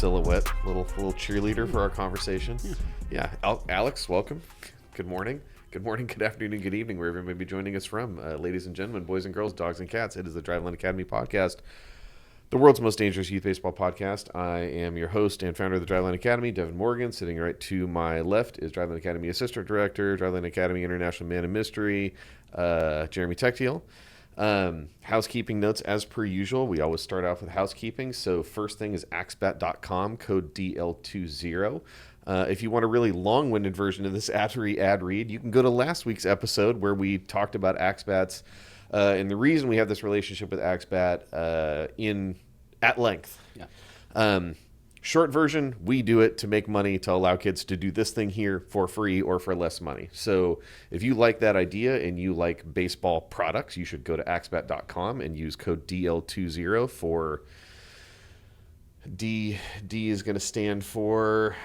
silhouette, little cheerleader for our conversation. Yeah. Alex, welcome. Good morning. Good morning, good afternoon, and good evening, wherever you may be joining us from. Ladies and gentlemen, boys and girls, dogs and cats, it is the Driveline Academy podcast, the world's most dangerous youth baseball podcast. I am your host and founder of the Driveline Academy, Devin Morgan. Sitting right to my left is Driveline Academy Assistant Director, Driveline Academy International Man of Mystery, Jeremy Tectiel. Housekeeping notes as per usual. We always start off with housekeeping. So first thing is axbat.com, code DL20. If you want a really long-winded version of this ad read, you can go to last week's episode where we talked about Axbats and the reason we have this relationship with Axbat at length. Yeah. Short version, we do it to make money to allow kids to do this thing here for free or for less money. So if you like that idea and you like baseball products, you should go to axbat.com and use code DL20 for D is going to stand for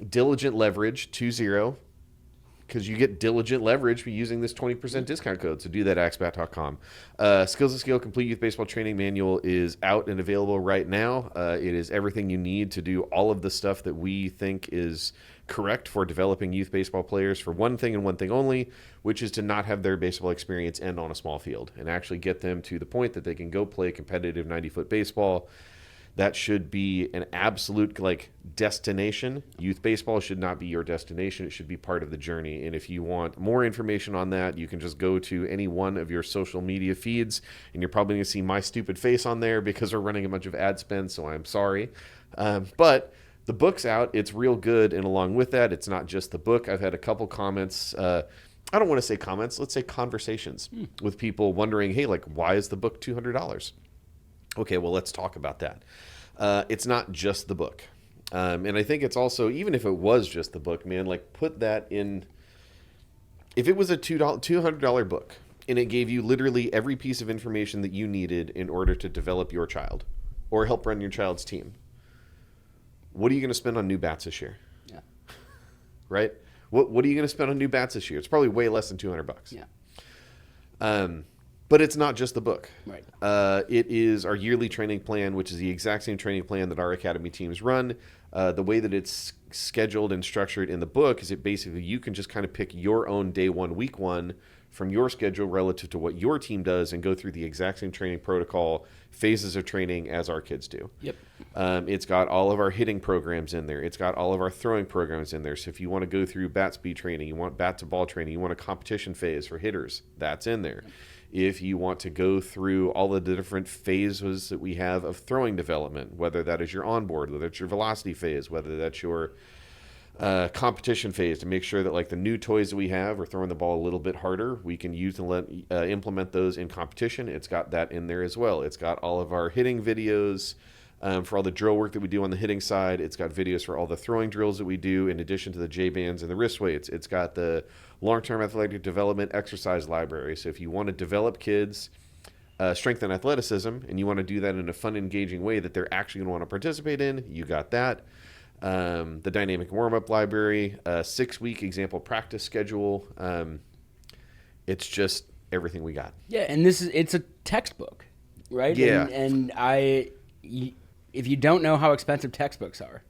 diligent leverage 20, because you get diligent leverage by using this 20% discount code. So do that at axbat.com. Skills and Skill Complete Youth Baseball Training Manual is out and available right now. It is everything you need to do all of the stuff that we think is correct for developing youth baseball players for one thing and one thing only, which is to not have their baseball experience end on a small field and actually get them to the point that they can go play competitive 90-foot baseball. That should be an absolute destination. Youth baseball should not be your destination. It should be part of the journey. And if you want more information on that, you can just go to any one of your social media feeds, and you're probably going to see my stupid face on there because we're running a bunch of ad spend, so I'm sorry. But the book's out. It's real good. And along with that, it's not just the book. I've had a couple comments. I don't want to say comments. Let's say conversations with people wondering, hey, why is the book $200? Okay, well, let's talk about that. It's not just the book. And I think it's also, even if it was just the book, man, put that in, if it was a $200 book and it gave you literally every piece of information that you needed in order to develop your child or help run your child's team, what are you going to spend on new bats this year? Yeah. Right? What are you going to spend on new bats this year? It's probably way less than $200. Yeah. But it's not just the book. Right. It is our yearly training plan, which is the exact same training plan that our academy teams run. The way that it's scheduled and structured in the book is basically you can just kind of pick your own day one, week one from your schedule relative to what your team does and go through the exact same training protocol, phases of training as our kids do. Yep. It's got all of our hitting programs in there. It's got all of our throwing programs in there. So if you want to go through bat speed training, you want bat to ball training, you want a competition phase for hitters, that's in there. Yep. If you want to go through all of the different phases that we have of throwing development, whether that is your onboard, whether it's your velocity phase, whether that's your competition phase, to make sure that the new toys that we have are throwing the ball a little bit harder, we can use and implement those in competition. It's got that in there as well. It's got all of our hitting videos for all the drill work that we do on the hitting side. It's got videos for all the throwing drills that we do in addition to the J-bands and the wrist weights. It's got the long-term athletic development exercise library. So if you want to develop kids' strength and athleticism, and you want to do that in a fun, engaging way that they're actually going to want to participate in, you got that. The dynamic warm-up library, 6-week example practice schedule. It's just everything we got. Yeah, and it's a textbook, right? Yeah. And if you don't know how expensive textbooks are,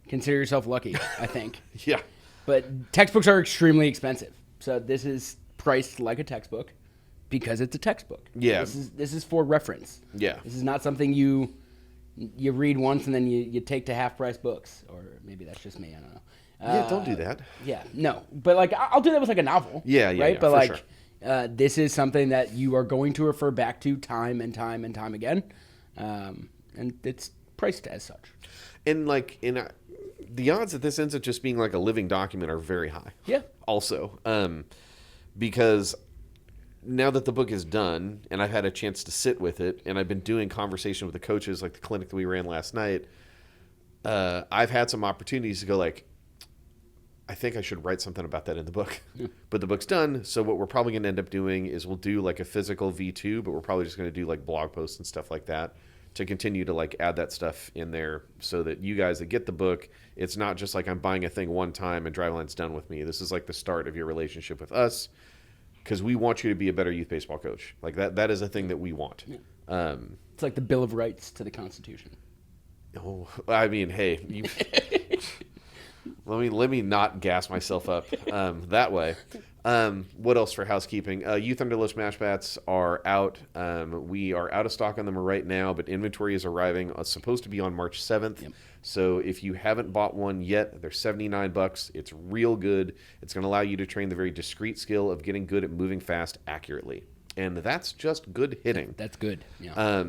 consider yourself lucky, I think. Yeah. But textbooks are extremely expensive. So this is priced like a textbook because it's a textbook. Yeah. This is for reference. Yeah. This is not something you read once and then you take to half-price books. Or maybe that's just me, I don't know. Yeah, don't do that. Yeah, no. But I'll do that with a novel. Yeah, right? Yeah, but sure. This is something that you are going to refer back to time and time and time again. And it's priced as such. And the odds that this ends up just being a living document are very high. Yeah. Also, because now that the book is done and I've had a chance to sit with it and I've been doing conversation with the coaches, like the clinic that we ran last night, I've had some opportunities to go I think I should write something about that in the book. Yeah. But the book's done, so what we're probably going to end up doing is we'll do a physical V2, but we're probably just going to do blog posts and stuff like that to continue to add that stuff in there so that you guys that get the book, it's not just I'm buying a thing one time and Driveline's done with me. This is the start of your relationship with us because we want you to be a better youth baseball coach. That is a thing that we want. Yeah. It's like the Bill of Rights to the Constitution. Oh, I mean, hey, let me not gas myself up that way. What else for housekeeping? Youth Underload Smash Bats are out. We are out of stock on them right now, but inventory is arriving. It's supposed to be on March 7th. Yep. So if you haven't bought one yet, they're $79. It's real good. It's going to allow you to train the very discrete skill of getting good at moving fast accurately. And that's just good hitting. That's good. Yeah.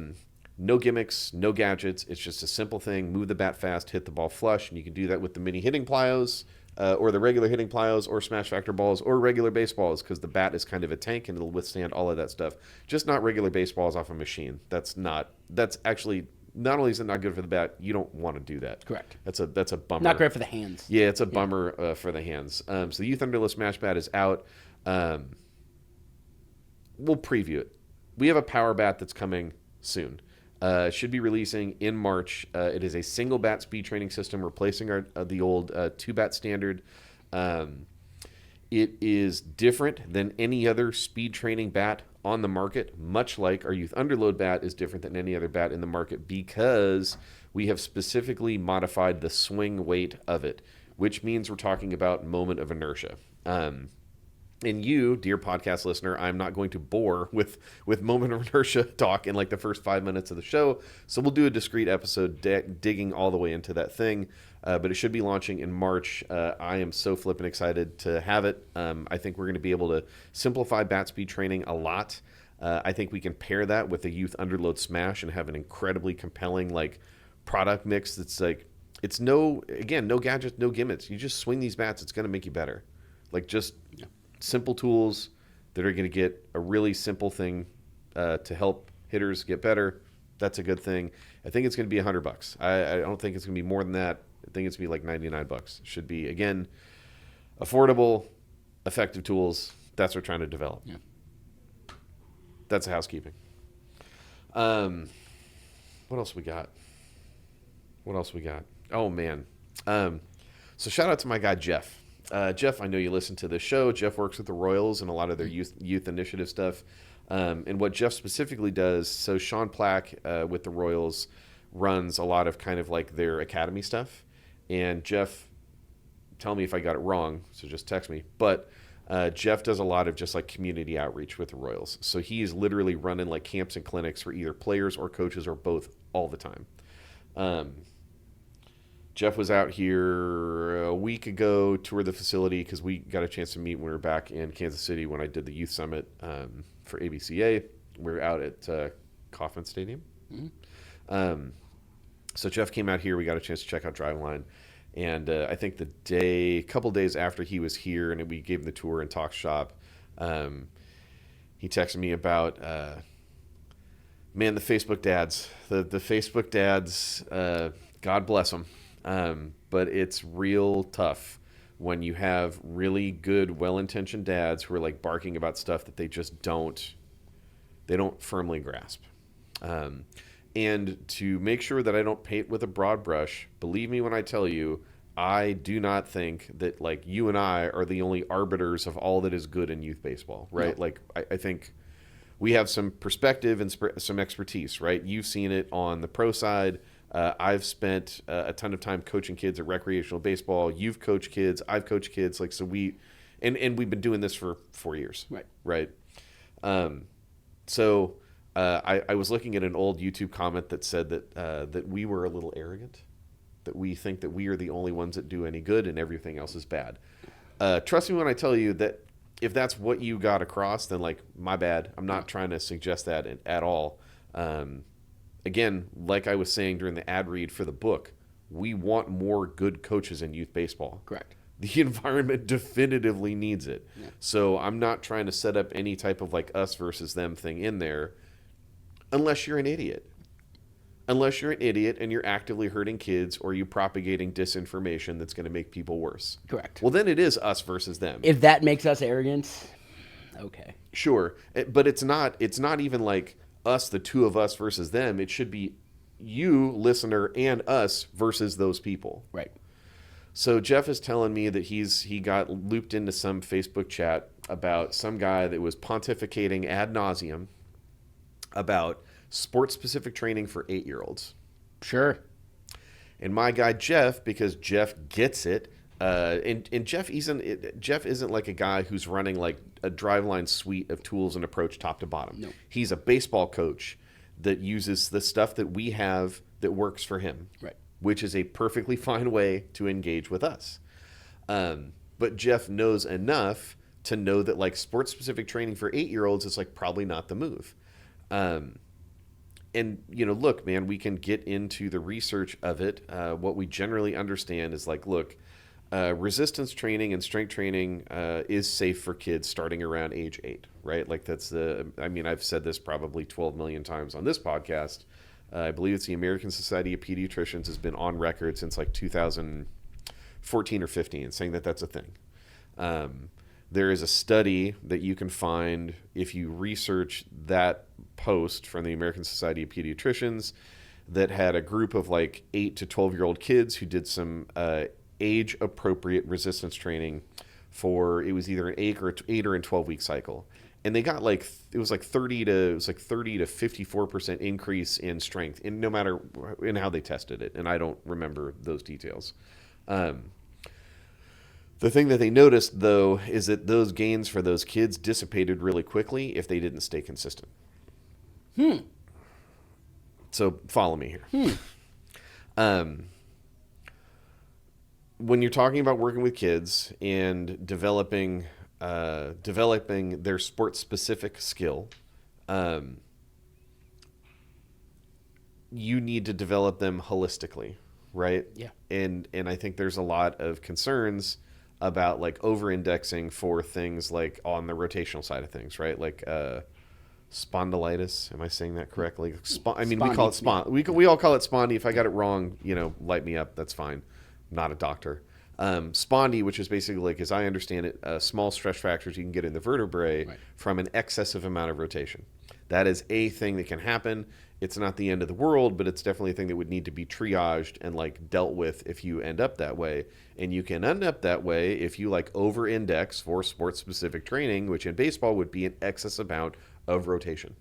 No gimmicks, no gadgets. It's just a simple thing. Move the bat fast, hit the ball flush, and you can do that with the mini hitting plyos, or the regular hitting plyos, or smash factor balls, or regular baseballs, because the bat is kind of a tank and it'll withstand all of that stuff. Just not regular baseballs off a machine. That's actually, not only is it not good for the bat, you don't want to do that. Correct. That's a bummer. Not great for the hands. Yeah, it's a bummer for the hands. So the Youth Underload Smash Bat is out. We'll preview it. We have a power bat that's coming soon. Should be releasing in March. It is a single bat speed training system, replacing the old two bat standard. It is different than any other speed training bat on the market, much like our Youth Underload bat is different than any other bat in the market, because we have specifically modified the swing weight of it, which means we're talking about moment of inertia. And you, dear podcast listener, I'm not going to bore with moment of inertia talk in like the first 5 minutes of the show. So we'll do a discrete episode digging all the way into that thing. But it should be launching in March. I am so flippin' excited to have it. I think we're going to be able to simplify bat speed training a lot. I think we can pair that with the Youth Underload Smash and have an incredibly compelling like product mix that's like, it's no gadgets, no gimmicks. You just swing these bats, it's going to make you better. Like just simple tools that are going to get a really simple thing to help hitters get better. That's a good thing. I think it's going to be $100. I don't think it's going to be more than that. I think it's going to be like $99. It should be, again, affordable, effective tools. That's what we're trying to develop. Yeah. That's housekeeping. What else we got? Oh, man. So shout out to my guy, Jeff. Jeff, I know you listen to this show. Jeff works with the Royals and a lot of their youth initiative stuff. And what Jeff specifically does, so Sean Plack with the Royals runs a lot of kind of like their academy stuff. And Jeff, tell me if I got it wrong, so just text me. But Jeff does a lot of just like community outreach with the Royals. So he is literally running like camps and clinics for either players or coaches or both all the time. Jeff was out here a week ago, toured the facility because we got a chance to meet when we were back in Kansas City when I did the youth summit for ABCA. We were out at Kauffman Stadium. Mm-hmm. So Jeff came out here. We got a chance to check out Driveline. And I think a couple days after he was here and we gave him the tour and talk shop, he texted me about, man, the Facebook dads. The Facebook dads, God bless them. But it's real tough when you have really good, well-intentioned dads who are like barking about stuff that they just don't firmly grasp. And to make sure that I don't paint with a broad brush, believe me when I tell you, I do not think that like you and I are the only arbiters of all that is good in youth baseball, right? No. Like I think we have some perspective and some expertise, right? You've seen it on the pro side. I've spent a ton of time coaching kids at recreational baseball. You've coached kids. I've coached kids. Like, so we've been doing this for 4 years. Right. So I was looking at an old YouTube comment that said that we were a little arrogant, that we think that we are the only ones that do any good and everything else is bad. Trust me when I tell you that if that's what you got across, then like, my bad. I'm not trying to suggest that at all. Again, like I was saying during the ad read for the book, we want more good coaches in youth baseball. Correct. The environment definitively needs it. Yeah. So I'm not trying to set up any type of like us versus them thing in there unless you're an idiot. Unless you're an idiot and you're actively hurting kids or you're propagating disinformation that's going to make people worse. Correct. Well, then it is us versus them. If that makes us arrogant, okay. Sure. But it's not even like us, the two of us versus them. It should be you, listener, and us versus those people. Right. So Jeff is telling me that he got looped into some Facebook chat about some guy that was pontificating ad nauseum about sports-specific training for 8-year-olds. Sure. And my guy Jeff, because Jeff gets it, and Jeff isn't like a guy who's running like a driveline suite of tools and approach top to bottom. No. He's a baseball coach that uses the stuff that we have that works for him, Right. which is a perfectly fine way to engage with us. But Jeff knows enough to know that like sports specific training for 8-year-olds is like probably not the move. And look, man, we can get into the research of it. What we generally understand is like, look, resistance training and strength training is safe for kids starting around age 8, right? Like I've said this probably 12 million times on this podcast. I believe it's the American Society of Pediatricians has been on record since like 2014 or 15 saying that that's a thing. There is a study that you can find if you research that post from the American Society of Pediatricians that had a group of like 8 to 12-year-old kids who did some age-appropriate resistance training for, it was either an 8 or an 12-week cycle. And they got like, it was like 30 to 54% increase in strength, in no matter in how they tested it. And I don't remember those details. The thing that they noticed, though, is that those gains for those kids dissipated really quickly if they didn't stay consistent. So follow me here. When you're talking about working with kids and developing their sport-specific skill, you need to develop them holistically, right? Yeah. And I think there's a lot of concerns about like over-indexing for things like on the rotational side of things, right? Like spondylitis. Am I saying that correctly? We call it Spondy, we all call it spondy. If I got it wrong, light me up. That's fine. I'm not a doctor. Spondy, which is basically like, as I understand it, small stress fractures you can get in the vertebrae from an excessive amount of rotation. That is a thing that can happen. It's not the end of the world, but it's definitely a thing that would need to be triaged and like dealt with if you end up that way. And you can end up that way if you like over-index for sports-specific training, which in baseball would be an excess amount of rotation,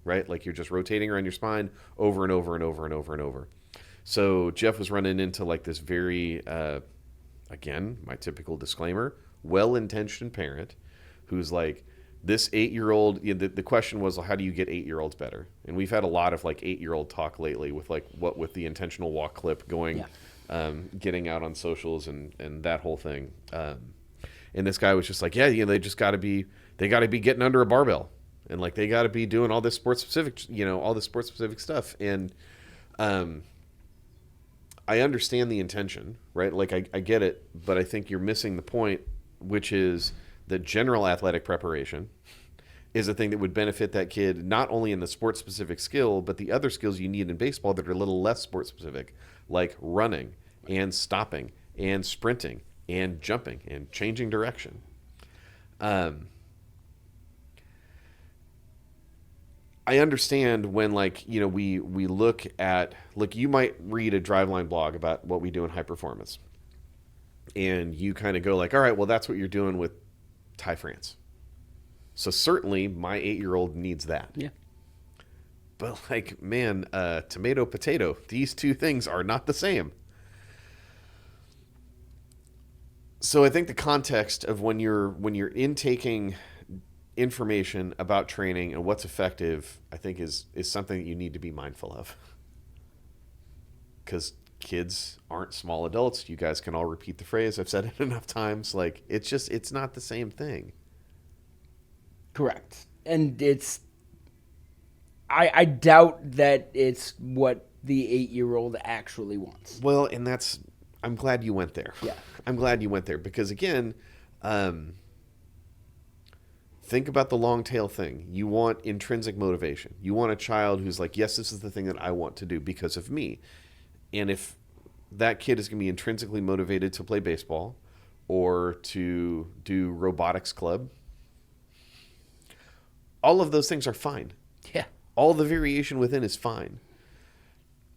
right? Like you're just rotating around your spine over and over and over and over and over. So Jeff was running into like this very, again, my typical disclaimer, well-intentioned parent who's like, this 8-year-old, the question was, how do you get 8-year-olds better? And we've had a lot of like 8-year-old talk lately with like what with the intentional walk clip going, getting out on socials and that whole thing. And this guy was just like, they just got to be getting under a barbell. And like, they got to be doing all this sports specific stuff. And I understand the intention, right? Like I get it, but I think you're missing the point, which is that general athletic preparation is a thing that would benefit that kid, not only in the sports specific skill, but the other skills you need in baseball that are a little less sports specific, like running and stopping and sprinting and jumping and changing direction. I understand when we look at, you might read a Driveline blog about what we do in high performance, and you kind of go like, all right, well, that's what you're doing with Thai France. So certainly my 8-year-old needs that. Yeah. But like, man, tomato, potato, these two things are not the same. So I think the context of when you're intaking information about training and what's effective, I think is something that you need to be mindful of. Because kids aren't small adults. You guys can all repeat the phrase. I've said it enough times. Like, it's not the same thing. Correct. And I doubt that it's what the 8-year-old actually wants. Well, and I'm glad you went there. Yeah. I'm glad you went there because, again, think about the long tail thing. You want intrinsic motivation. You want a child who's like, yes, this is the thing that I want to do because of me. And if that kid is going to be intrinsically motivated to play baseball or to do robotics club, all of those things are fine. Yeah. All the variation within is fine.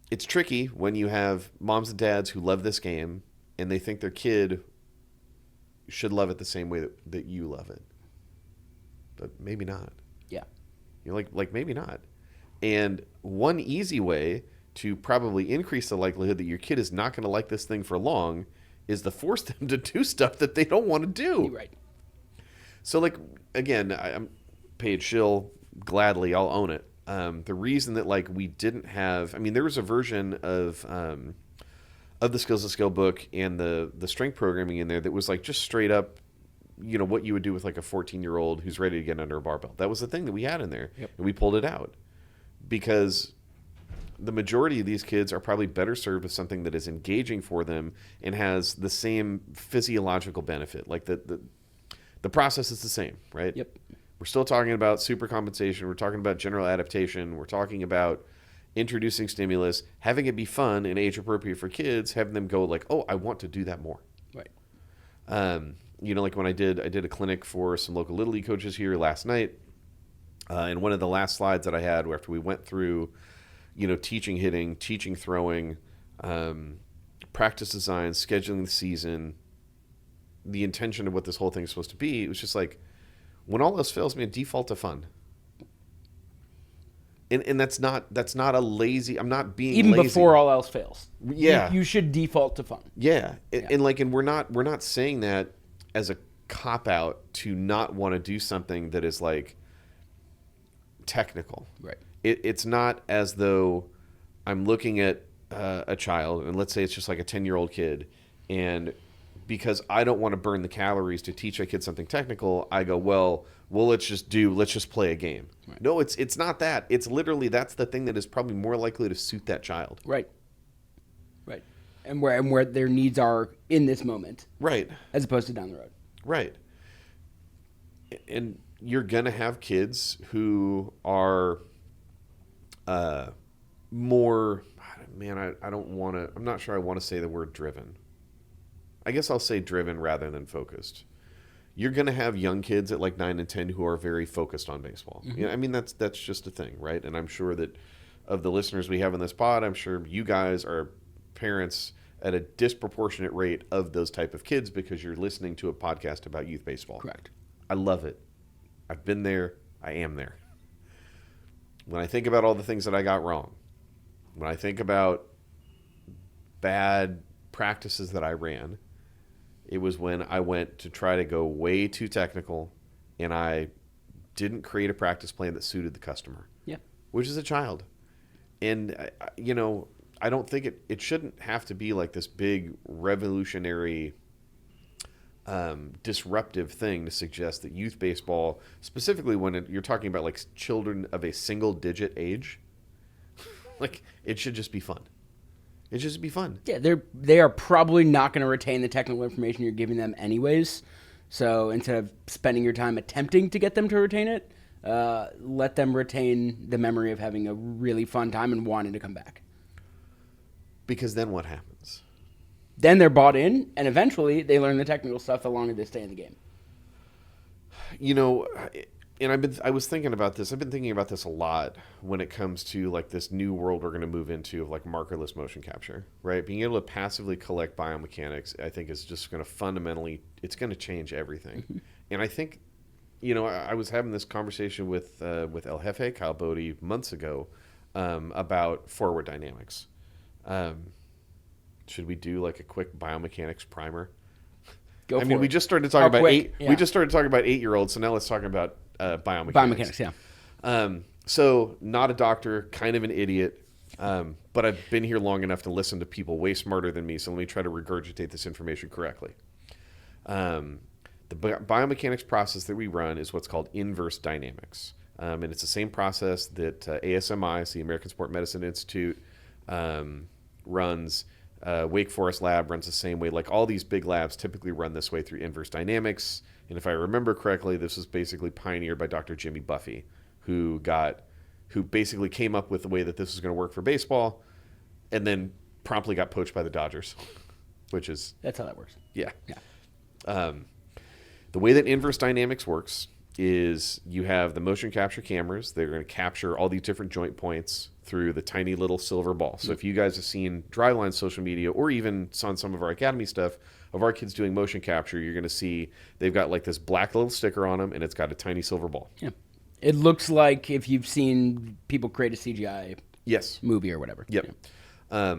It's tricky when you have moms and dads who love this game and they think their kid should love it the same way that you love it. But maybe not. Yeah. You're like maybe not. And one easy way to probably increase the likelihood that your kid is not going to like this thing for long is to force them to do stuff that they don't want to do. You're right. So, like, again, I'm paid shill, gladly, I'll own it. The reason that, like, we didn't have, I mean, there was a version of the Skills to Skill book and the strength programming in there that was, like, just straight up, you know, what you would do with, like, a 14-year-old who's ready to get under a barbell. That was the thing that we had in there. Yep. And we pulled it out because the majority of these kids are probably better served with something that is engaging for them and has the same physiological benefit. Like, the process is the same, right? Yep. We're still talking about super compensation. We're talking about general adaptation. We're talking about introducing stimulus, having it be fun and age appropriate for kids, having them go like, oh, I want to do that more. Right. You know, like when I did a clinic for some local Little League coaches here last night. And one of the last slides that I had after we went through, you know, teaching hitting, teaching throwing, practice design, scheduling the season, the intention of what this whole thing is supposed to be, it was just like, when all else fails, man, default to fun. And that's not a lazy. I'm not being even lazy. before all else fails. Yeah, you should default to fun. Yeah, and we're not saying that as a cop out to not want to do something that is like technical. Right. It's not as though I'm looking at a child, and let's say it's just like a 10-year-old kid, and because I don't want to burn the calories to teach a kid something technical, I go, well, let's just play a game. Right. No, it's not that. It's literally that's the thing that is probably more likely to suit that child. Right. Right. And where their needs are in this moment. Right. As opposed to down the road. Right. And you're going to have kids who are more, man, I don't want to, I'm not sure I want to say the word driven. I guess I'll say driven rather than focused. You're going to have young kids at like 9 and 10 who are very focused on baseball. Mm-hmm. I mean, that's just a thing, right? And I'm sure that of the listeners we have in this pod, I'm sure you guys are parents at a disproportionate rate of those type of kids because you're listening to a podcast about youth baseball. Correct. I love it. I've been there. I am there. When I think about all the things that I got wrong, when I think about bad practices that I ran, it was when I went to try to go way too technical and I didn't create a practice plan that suited the customer. Yeah. Which is a child. And, you know, I don't think it shouldn't have to be like this big revolutionary disruptive thing to suggest that youth baseball, specifically when you're talking about like children of a single digit age, like it should just be fun. It should just be fun. Yeah, they are probably not going to retain the technical information you're giving them anyways. So instead of spending your time attempting to get them to retain it, let them retain the memory of having a really fun time and wanting to come back. Because then what happens? Then they're bought in, and eventually they learn the technical stuff the longer they stay in the game. You know, and I was thinking about this. I've been thinking about this a lot when it comes to like this new world we're going to move into of like markerless motion capture, right? Being able to passively collect biomechanics, I think is just going to fundamentally, it's going to change everything. Mm-hmm. And I think, you know, I was having this conversation with El Jefe, Kyle Bodie, months ago about forward dynamics. Should we do like a quick biomechanics primer? I mean, we just started talking about we just started talking about 8-year-olds, so now let's talk about biomechanics. Biomechanics, yeah. So not a doctor, kind of an idiot, but I've been here long enough to listen to people way smarter than me, so let me try to regurgitate this information correctly. The biomechanics process that we run is what's called inverse dynamics. And it's the same process that ASMI, the American Sport Medicine Institute, runs. Wake Forest Lab runs the same way. Like all these big labs typically run this way through inverse dynamics. And if I remember correctly, this was basically pioneered by Dr. Jimmy Buffy, who basically came up with the way that this was going to work for baseball, and then promptly got poached by the Dodgers, which is... That's how that works. Yeah. The way that inverse dynamics works is you have the motion capture cameras. They're going to capture all these different joint points through the tiny little silver ball. So if you guys have seen Driveline social media or even on some of our academy stuff of our kids doing motion capture, you're going to see they've got like this black little sticker on them and it's got a tiny silver ball. Yeah. It looks like if you've seen people create a CGI Yes. movie or whatever. Yep. Yeah.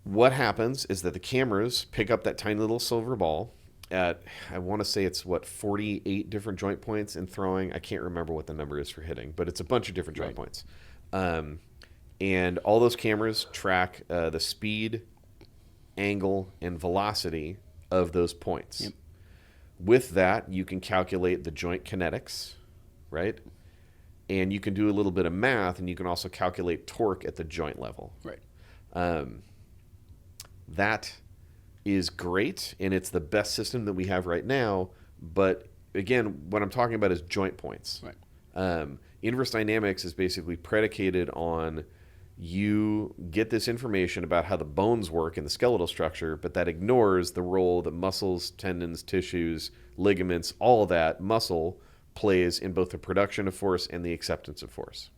What happens is that the cameras pick up that tiny little silver ball at, I want to say it's 48 different joint points in throwing. I can't remember what the number is for hitting, but it's a bunch of different joint points. And all those cameras track the speed, angle, and velocity of those points. Yep. With that, you can calculate the joint kinetics, right? And you can do a little bit of math, and you can also calculate torque at the joint level. Right. That is great, and it's the best system that we have right now. But again, what I'm talking about is joint points. Right. Inverse dynamics is basically predicated on you get this information about how the bones work in the skeletal structure, but that ignores the role that muscles, tendons, tissues, ligaments, all that muscle plays in both the production of force and the acceptance of force.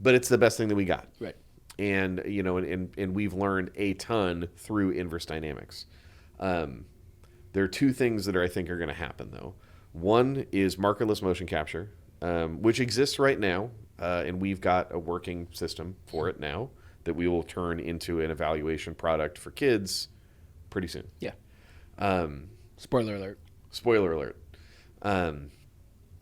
But it's the best thing that we got. Right. And, you know, and we've learned a ton through inverse dynamics. There are two things that I think are going to happen, though. One is markerless motion capture, which exists right now, and we've got a working system for it now that we will turn into an evaluation product for kids pretty soon. Yeah. Spoiler alert. Spoiler alert.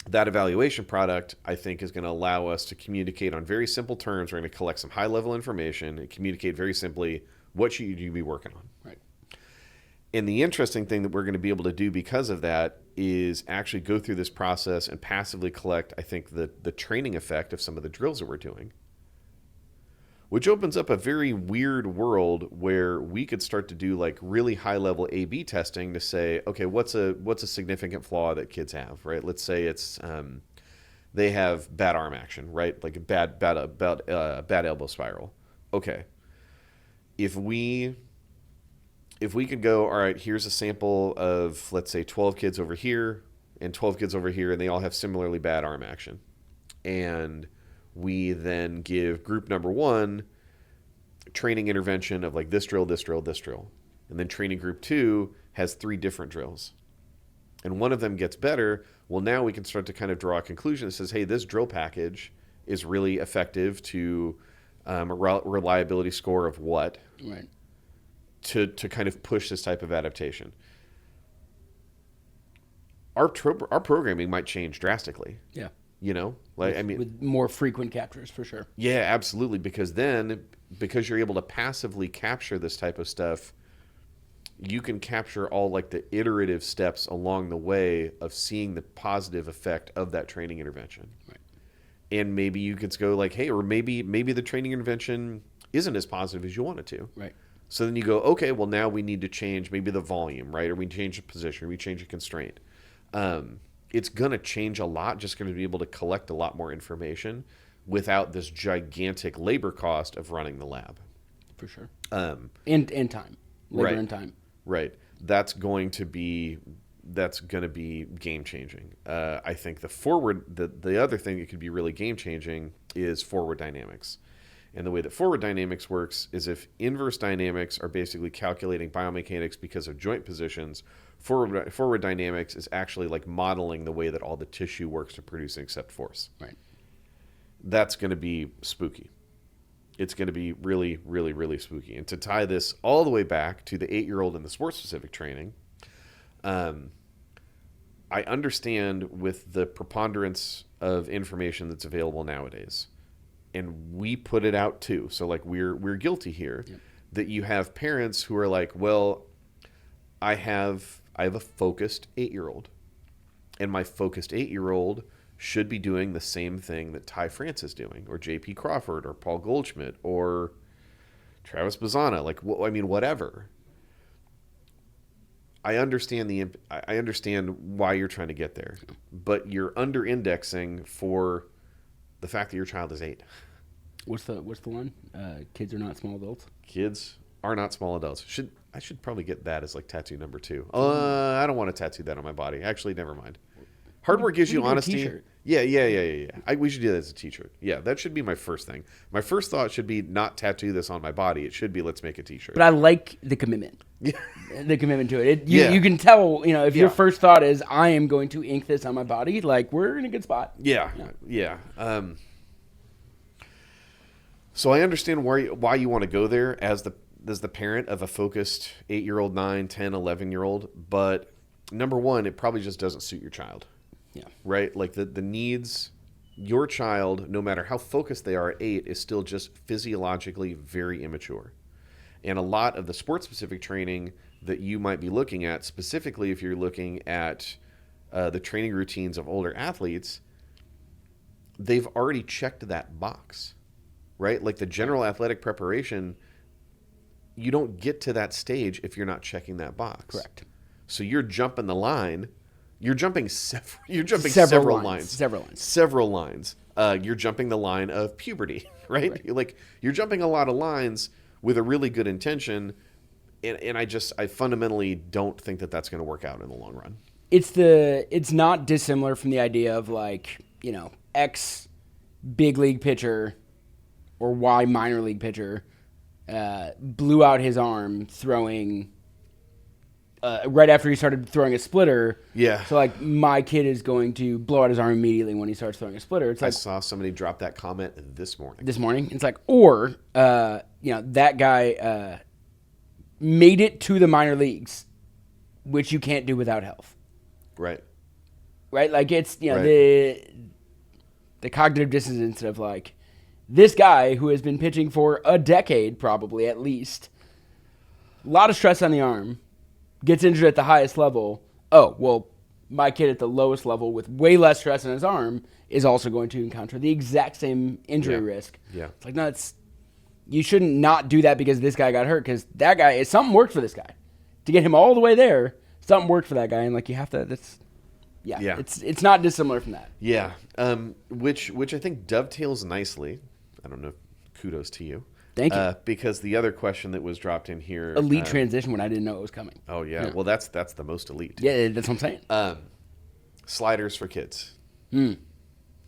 That evaluation product, I think, is going to allow us to communicate on very simple terms. We're going to collect some high-level information and communicate very simply what should you be working on. Right. And the interesting thing that we're going to be able to do because of that is actually go through this process and passively collect, I think, the training effect of some of the drills that we're doing, which opens up a very weird world where we could start to do like really high-level A/B testing to say, okay, what's a significant flaw that kids have, right? Let's say it's they have bad arm action, right? Like a bad elbow spiral. Okay, if we could go, all right, here's a sample of, let's say, 12 kids over here and 12 kids over here, and they all have similarly bad arm action. And we then give group number one training intervention of like this drill, this drill, this drill. And then training group two has 3 different drills. And one of them gets better. Well, now we can start to kind of draw a conclusion that says, hey, this drill package is really effective to a reliability score of what? Right. To kind of push this type of adaptation. Our programming might change drastically. Yeah. You know, like with more frequent captures for sure. Yeah, absolutely. Because you're able to passively capture this type of stuff, you can capture all like the iterative steps along the way of seeing the positive effect of that training intervention. Right. And maybe you could go like, hey, or maybe the training intervention isn't as positive as you want it to. Right. So then you go, okay, well now we need to change maybe the volume, right? Or we change the position, or we change a constraint. It's going to change a lot, just going to be able to collect a lot more information without this gigantic labor cost of running the lab. For sure. And time. Labor and time. Right. That's going to be game changing. I think the other thing that could be really game changing is forward dynamics. And the way that forward dynamics works is if inverse dynamics are basically calculating biomechanics because of joint positions, forward dynamics is actually like modeling the way that all the tissue works to produce and accept force. Right. That's going to be spooky. It's going to be really, really, really spooky. And to tie this all the way back to the 8-year-old and the sport-specific training, I understand with the preponderance of information that's available nowadays, and we put it out too. So like we're guilty here. Yep. That you have parents who are like, well, I have a focused 8-year-old, and my focused 8-year-old should be doing the same thing that Ty France is doing, or J.P. Crawford, or Paul Goldschmidt, or Travis Bazzana. Like, I mean, whatever. I understand why you're trying to get there, but you're under-indexing for the fact that your child is 8. What's the one? Kids are not small adults. Kids are not small adults. I should probably get that as like tattoo number 2. I don't want to tattoo that on my body. Actually, never mind. Hard work gives you honesty. Yeah. We should do that as a t-shirt. Yeah, that should be my first thing. My first thought should be not tattoo this on my body. It should be let's make a t-shirt. But I like the commitment. The commitment to it. You can tell, if your first thought is I am going to ink this on my body, like we're in a good spot. Yeah. So I understand why you want to go there as the parent of a focused 8-year-old, 9, 10, 11-year-old, but number one, it probably just doesn't suit your child. Yeah. Right? Like the needs, your child, no matter how focused they are at 8, is still just physiologically very immature. And a lot of the sport-specific training that you might be looking at, specifically if you're looking at the training routines of older athletes, they've already checked that box, right? Like the general athletic preparation, you don't get to that stage if you're not checking that box. Correct. So you're jumping the line. You're jumping several lines. Several lines. You're jumping the line of puberty, right? You're jumping a lot of lines with a really good intention, and I fundamentally don't think that that's going to work out in the long run. It's not dissimilar from the idea of like, you know, X big league pitcher or Y minor league pitcher blew out his arm throwing right after he started throwing a splitter. Yeah. So like my kid is going to blow out his arm immediately when he starts throwing a splitter. It's like, I saw somebody drop that comment this morning. It's like, or you know, that guy made it to the minor leagues, which you can't do without health. Right. Right? Like it's, you know, Right. the cognitive dissonance of like this guy who has been pitching for a decade, probably at least, a lot of stress on the arm, gets injured at the highest level. Oh, well, my kid at the lowest level with way less stress on his arm is also going to encounter the exact same injury risk. Yeah. It's like, no, you shouldn't not do that because this guy got hurt, because that guy, something worked for this guy. To get him all the way there, something worked for that guy, and like you have to, it's not dissimilar from that. Yeah. Which I think dovetails nicely. I don't know. Kudos to you. Thank you. Because the other question that was dropped in here, Elite transition when I didn't know it was coming. Oh yeah. Well, that's the most elite. Yeah, that's what I'm saying. Sliders for kids.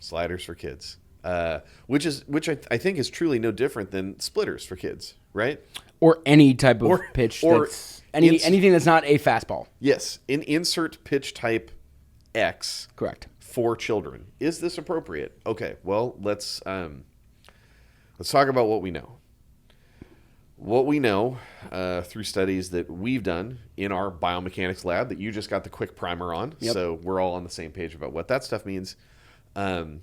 Sliders for kids. Which I think is truly no different than splitters for kids, right? Or any type of pitch, anything that's not a fastball. Yes, an insert pitch type X. Correct. For children. Is this appropriate? Okay. Well, let's talk about what we know. What we know through studies that we've done in our biomechanics lab that you just got the quick primer on, so we're all on the same page about what that stuff means. The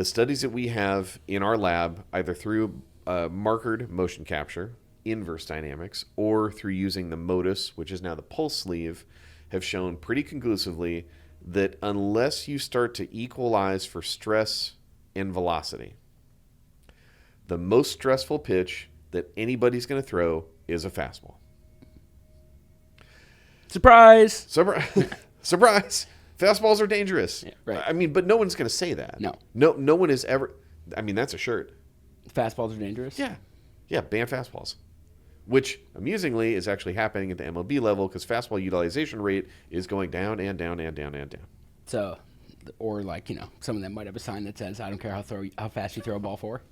studies that we have in our lab, either through markered motion capture, inverse dynamics, or through using the Modus, which is now the pulse sleeve, have shown pretty conclusively that unless you start to equalize for stress and velocity, the most stressful pitch that anybody's going to throw is a fastball. Surprise! Surprise! Fastballs are dangerous. Yeah, right. I mean, but no one's going to say that. No one is ever. I mean, that's a shirt. Fastballs are dangerous? Yeah, ban fastballs. Which, amusingly, is actually happening at the MLB level because fastball utilization rate is going down and down and down and down. So, or like, you know, someone that might have a sign that says, I don't care how fast you throw a ball for.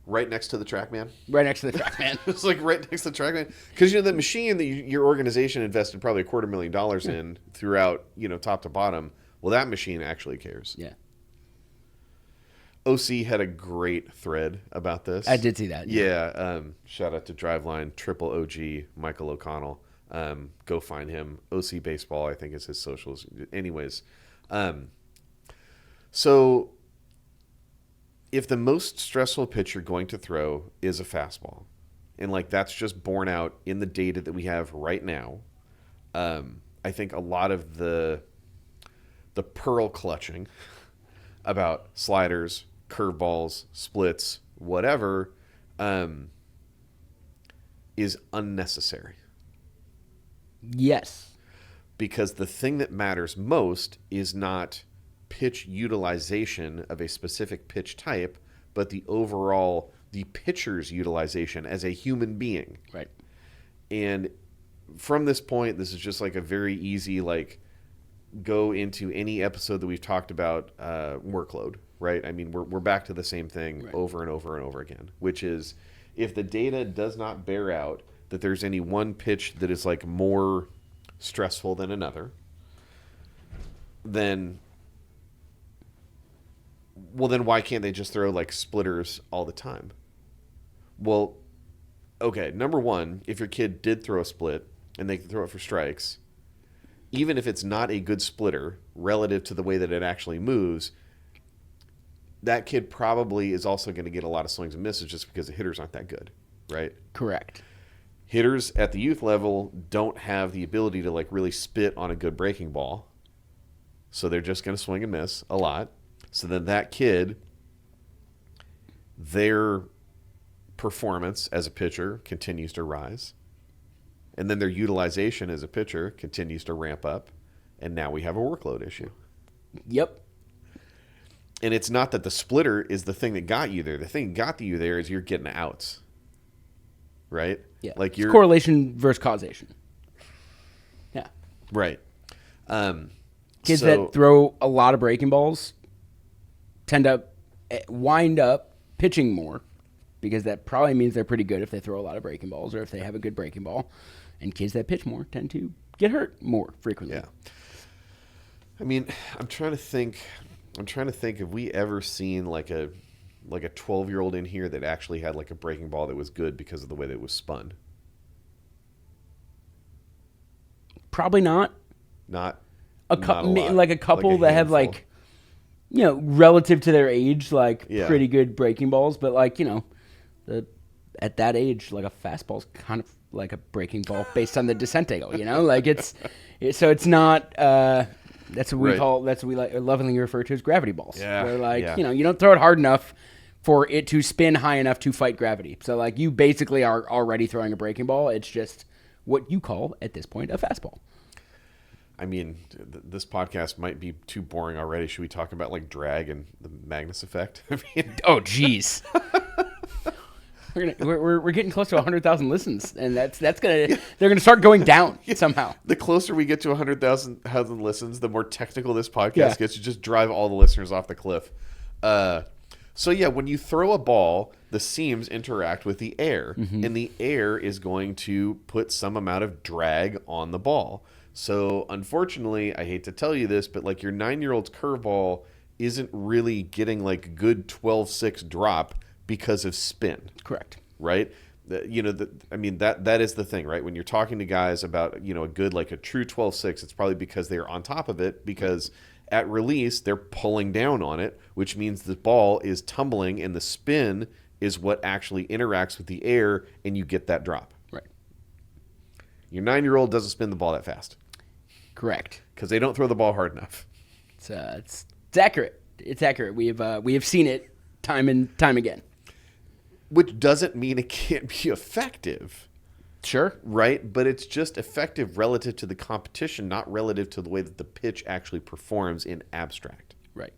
Right next to the TrackMan? Right next to the TrackMan. It's like right next to the TrackMan. Because, you know, the machine that your organization invested probably $250,000 in throughout, you know, top to bottom, well, that machine actually cares. Yeah. OC had a great thread about this. I did see that. Yeah. Shout out to Driveline, Triple OG, Michael O'Connell. Go find him. OC Baseball, I think is his socials. Anyways. So if the most stressful pitch you're going to throw is a fastball, and like that's just borne out in the data that we have right now, I think a lot of the pearl clutching about sliders, curveballs, splits, whatever, is unnecessary. Yes. Because the thing that matters most is not pitch utilization of a specific pitch type, but the pitcher's utilization as a human being. Right. And from this point, this is just like a very easy, like, go into any episode that we've talked about workload, right? I mean, we're back to the same thing over and over and over again, which is if the data does not bear out that there's any one pitch that is like more stressful than another, then Well, then why can't they just throw like splitters all the time? Well, okay, number one, if your kid did throw a split and they can throw it for strikes, even if it's not a good splitter relative to the way that it actually moves, that kid probably is also going to get a lot of swings and misses just because the hitters aren't that good, right? Correct. Hitters at the youth level don't have the ability to like really spit on a good breaking ball. So they're just going to swing and miss a lot. So then that kid, their performance as a pitcher continues to rise. And then their utilization as a pitcher continues to ramp up. And now we have a workload issue. Yep. And it's not that the splitter is the thing that got you there. The thing that got you there is you're getting outs. Right? Yeah. Like it's correlation versus causation. Yeah. Right. Kids that throw a lot of breaking balls tend to wind up pitching more because that probably means they're pretty good if they throw a lot of breaking balls or if they have a good breaking ball. And kids that pitch more tend to get hurt more frequently. Yeah. I mean, I'm trying to think have we ever seen like a 12-year-old in here that actually had like a breaking ball that was good because of the way that it was spun? Probably not. Not a couple that have like, you know, relative to their age, like pretty good breaking balls, but like, you know, at that age, like a fastball's kind of like a breaking ball based on the descent angle, you know, like so it's not. That's what we like lovingly refer to as gravity balls. Yeah, where like you know, you don't throw it hard enough for it to spin high enough to fight gravity. So like you basically are already throwing a breaking ball. It's just what you call at this point a fastball. I mean, this podcast might be too boring already. Should we talk about like drag and the Magnus effect? I mean, oh, jeez. We're getting close to 100,000 listens, and they're gonna start going down somehow. The closer we get to 100,000 listens, the more technical this podcast gets. You just drive all the listeners off the cliff. So yeah, when you throw a ball, the seams interact with the air, and the air is going to put some amount of drag on the ball. So unfortunately, I hate to tell you this, but like your 9-year-old's curveball isn't really getting like good 12-6 drop because of spin. Correct. Right? I mean, that is the thing, right? When you're talking to guys about, you know, a true 12-6, it's probably because they're on top of it, because at release, they're pulling down on it, which means the ball is tumbling and the spin is what actually interacts with the air and you get that drop. Right. Your 9-year-old doesn't spin the ball that fast. Correct. Because they don't throw the ball hard enough. It's accurate. It's accurate. We have seen it time and time again. Which doesn't mean it can't be effective. Sure. Right? But it's just effective relative to the competition, not relative to the way that the pitch actually performs in abstract. Right.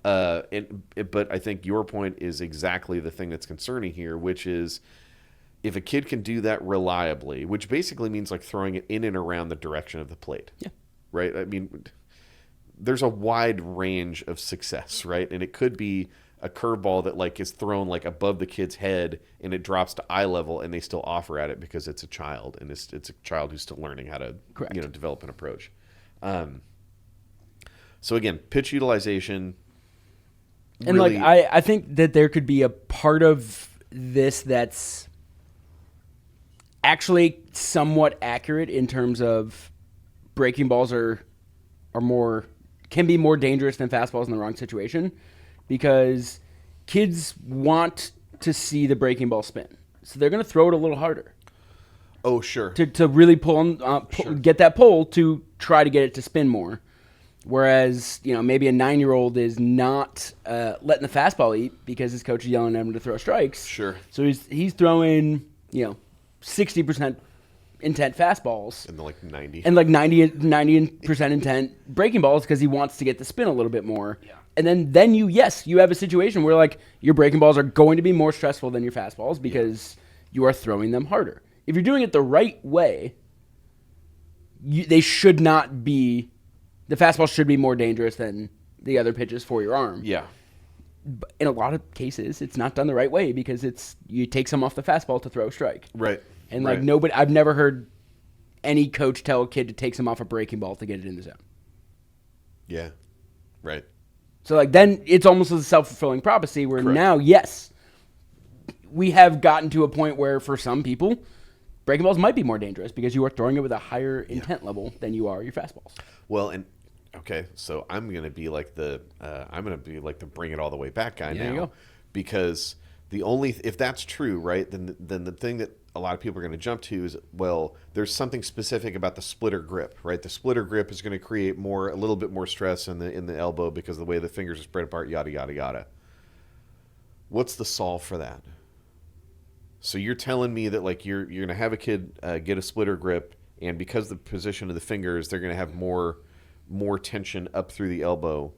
But I think your point is exactly the thing that's concerning here, which is if a kid can do that reliably, which basically means like throwing it in and around the direction of the plate. Yeah. Right? I mean, there's a wide range of success, right? And it could be a curveball that like is thrown like above the kid's head and it drops to eye level and they still offer at it because it's a child and it's a child who's still learning how to develop an approach. So again, pitch utilization. And really, like I think that there could be a part of this that's actually somewhat accurate in terms of breaking balls can be more dangerous than fastballs in the wrong situation, because kids want to see the breaking ball spin, so they're going to throw it a little harder. Oh, sure. To really get that pull to try to get it to spin more. Whereas, you know, maybe a 9-year-old is not letting the fastball eat because his coach is yelling at him to throw strikes. Sure. So he's throwing, 60% intent fastballs. And like 90. And like 90% intent breaking balls because he wants to get the spin a little bit more. Yeah. And then you have a situation where like your breaking balls are going to be more stressful than your fastballs because you are throwing them harder. If you're doing it the right way, they should not be. The fastball should be more dangerous than the other pitches for your arm. Yeah. But in a lot of cases, it's not done the right way because you take some off the fastball to throw a strike. Right. And like nobody, I've never heard any coach tell a kid to take some off a breaking ball to get it in the zone. Yeah. Right. So like then it's almost a self-fulfilling prophecy where Correct. now, yes, we have gotten to a point where for some people, breaking balls might be more dangerous because you are throwing it with a higher intent level than you are your fastballs. Well, and okay, so I'm gonna be like the bring it all the way back guy There you now, go. because if that's true, right, then the thing that a lot of people are going to jump to is, well, there's something specific about the splitter grip, right? The splitter grip is going to create a little bit more stress in the elbow because of the way the fingers are spread apart, yada yada yada. What's the solve for that? So you're telling me that like you're going to have a kid get a splitter grip, and because of the position of the fingers, they're going to have more tension up through the elbow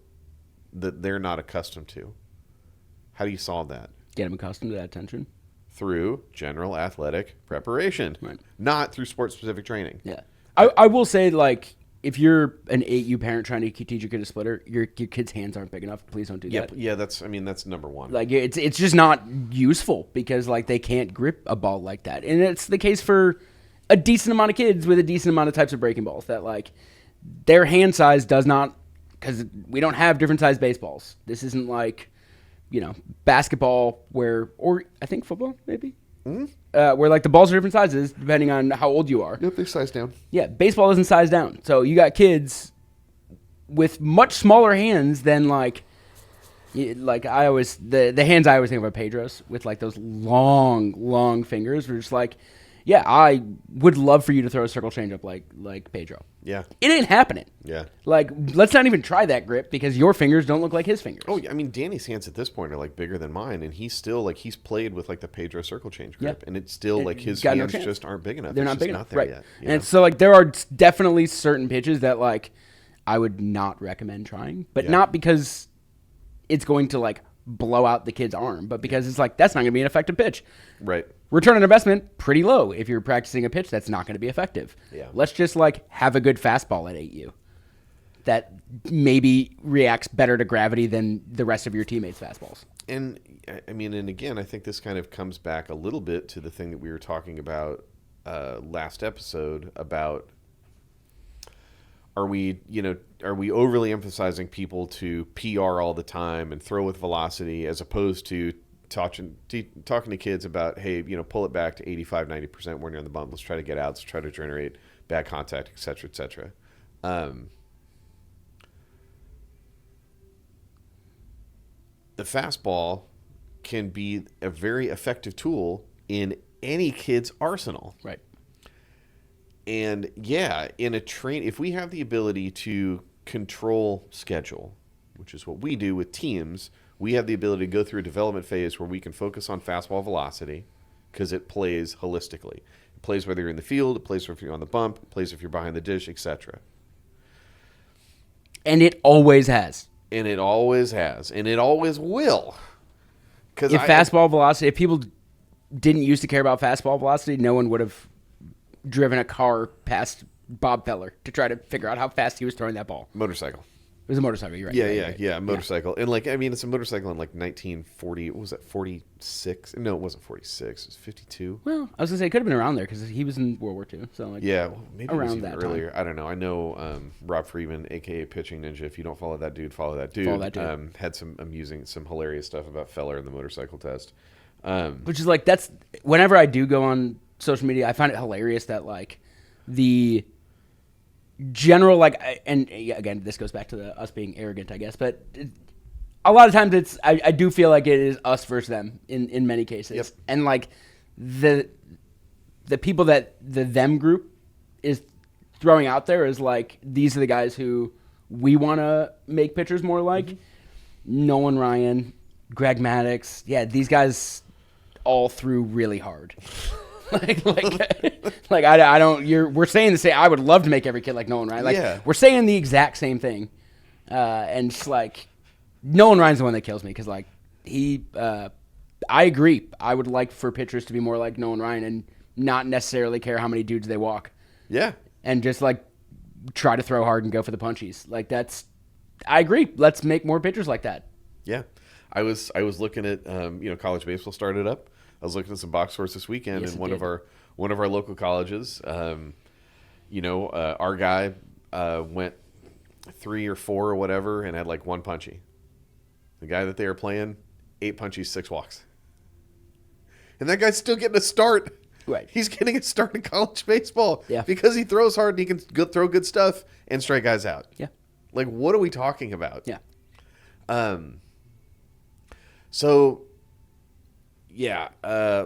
that they're not accustomed to. How do you solve that? Get them accustomed to that tension. Through general athletic preparation, Right. not through sport-specific training. Yeah. I will say, like, if you're an 8U parent trying to teach your kid a splitter, your kid's hands aren't big enough. Please don't do that. Yeah, that's number one. Like, it's just not useful because, like, they can't grip a ball like that. And it's the case for a decent amount of kids with a decent amount of types of breaking balls that, like, their hand size does not, because we don't have different size baseballs. This isn't like, basketball or I think football maybe, where like the balls are different sizes depending on how old you are. Yep, they size down. Yeah, baseball isn't sized down. So you got kids with much smaller hands than like I always, the hands I always think of are Pedro's with like those long fingers. We're just like, yeah, I would love for you to throw a circle changeup like Pedro. Yeah. It ain't happening. Yeah. Like, let's not even try that grip because your fingers don't look like his fingers. Oh, I mean, Danny's hands at this point are like bigger than mine, and he's still like he's played with like the Pedro circle change grip, and it's still like his got no hands chance. just aren't big enough. They're It's not just big enough, not there right? yet. And so like there are definitely certain pitches that like I would not recommend trying, but not because it's going to like blow out the kid's arm, but because it's like that's not going to be an effective pitch. Right. Return on investment pretty low if you're practicing a pitch that's not going to be effective. Yeah. Let's just like have a good fastball at 8U that maybe reacts better to gravity than the rest of your teammates' fastballs. And I mean, and again, I think this kind of comes back a little bit to the thing that we were talking about last episode about are we overly emphasizing people to PR all the time and throw with velocity as opposed to talking to kids about, hey, pull it back to 85-90% when you're on the bump. Let's try to get outs, try to generate bad contact, et cetera, et cetera. The fastball can be a very effective tool in any kid's arsenal. Right. And yeah, if we have the ability to control schedule, which is what we do with teams, we have the ability to go through a development phase where we can focus on fastball velocity because it plays holistically. It plays whether you're in the field, it plays if you're on the bump, it plays if you're behind the dish, etc. And it always has. And it always has. And it always will. If fastball velocity, if people didn't used to care about fastball velocity, no one would have driven a car past Bob Feller to try to figure out how fast he was throwing that ball. Motorcycle. It was a motorcycle, you're right. Yeah, motorcycle. Yeah. And like, I mean, it's a motorcycle in like 1940, what was that, 46? No, it wasn't 46, it was 52. Well, I was going to say it could have been around there because he was in World War II. So like, yeah, well, maybe around it was even that earlier. time. I don't know. I know Rob Freeman, a.k.a. Pitching Ninja. If you don't follow that dude, follow that dude. Follow that dude. Had some hilarious stuff about Feller and the motorcycle test. Which is like, that's, whenever I do go on social media, I find it hilarious that like the general, like, and again, this goes back to us being arrogant, I guess, but a lot of times I do feel like it is us versus them in many cases. Yep. And like the people that the them group is throwing out there is like, these are the guys who we want to make pitchers more like. Mm-hmm. Nolan Ryan, Greg Maddux. Yeah, these guys all threw really hard. I don't. We're saying the same. I would love to make every kid like Nolan Ryan. Like, we're saying the exact same thing, and just like Nolan Ryan's the one that kills me because like he. I agree. I would like for pitchers to be more like Nolan Ryan and not necessarily care how many dudes they walk. Yeah, and just like try to throw hard and go for the punchies. Like that's. I agree. Let's make more pitchers like that. Yeah, I was looking at college baseball started up. I was looking at some box scores this weekend, and one of our local colleges, our guy went 3 or 4 or whatever, and had like one punchy. The guy that they are playing, 8 punches, 6 walks. And that guy's still getting a start. Right. He's getting a start in college baseball. Yeah. Because he throws hard and he can throw good stuff and strike guys out. Yeah. Like, what are we talking about? Yeah. So, yeah.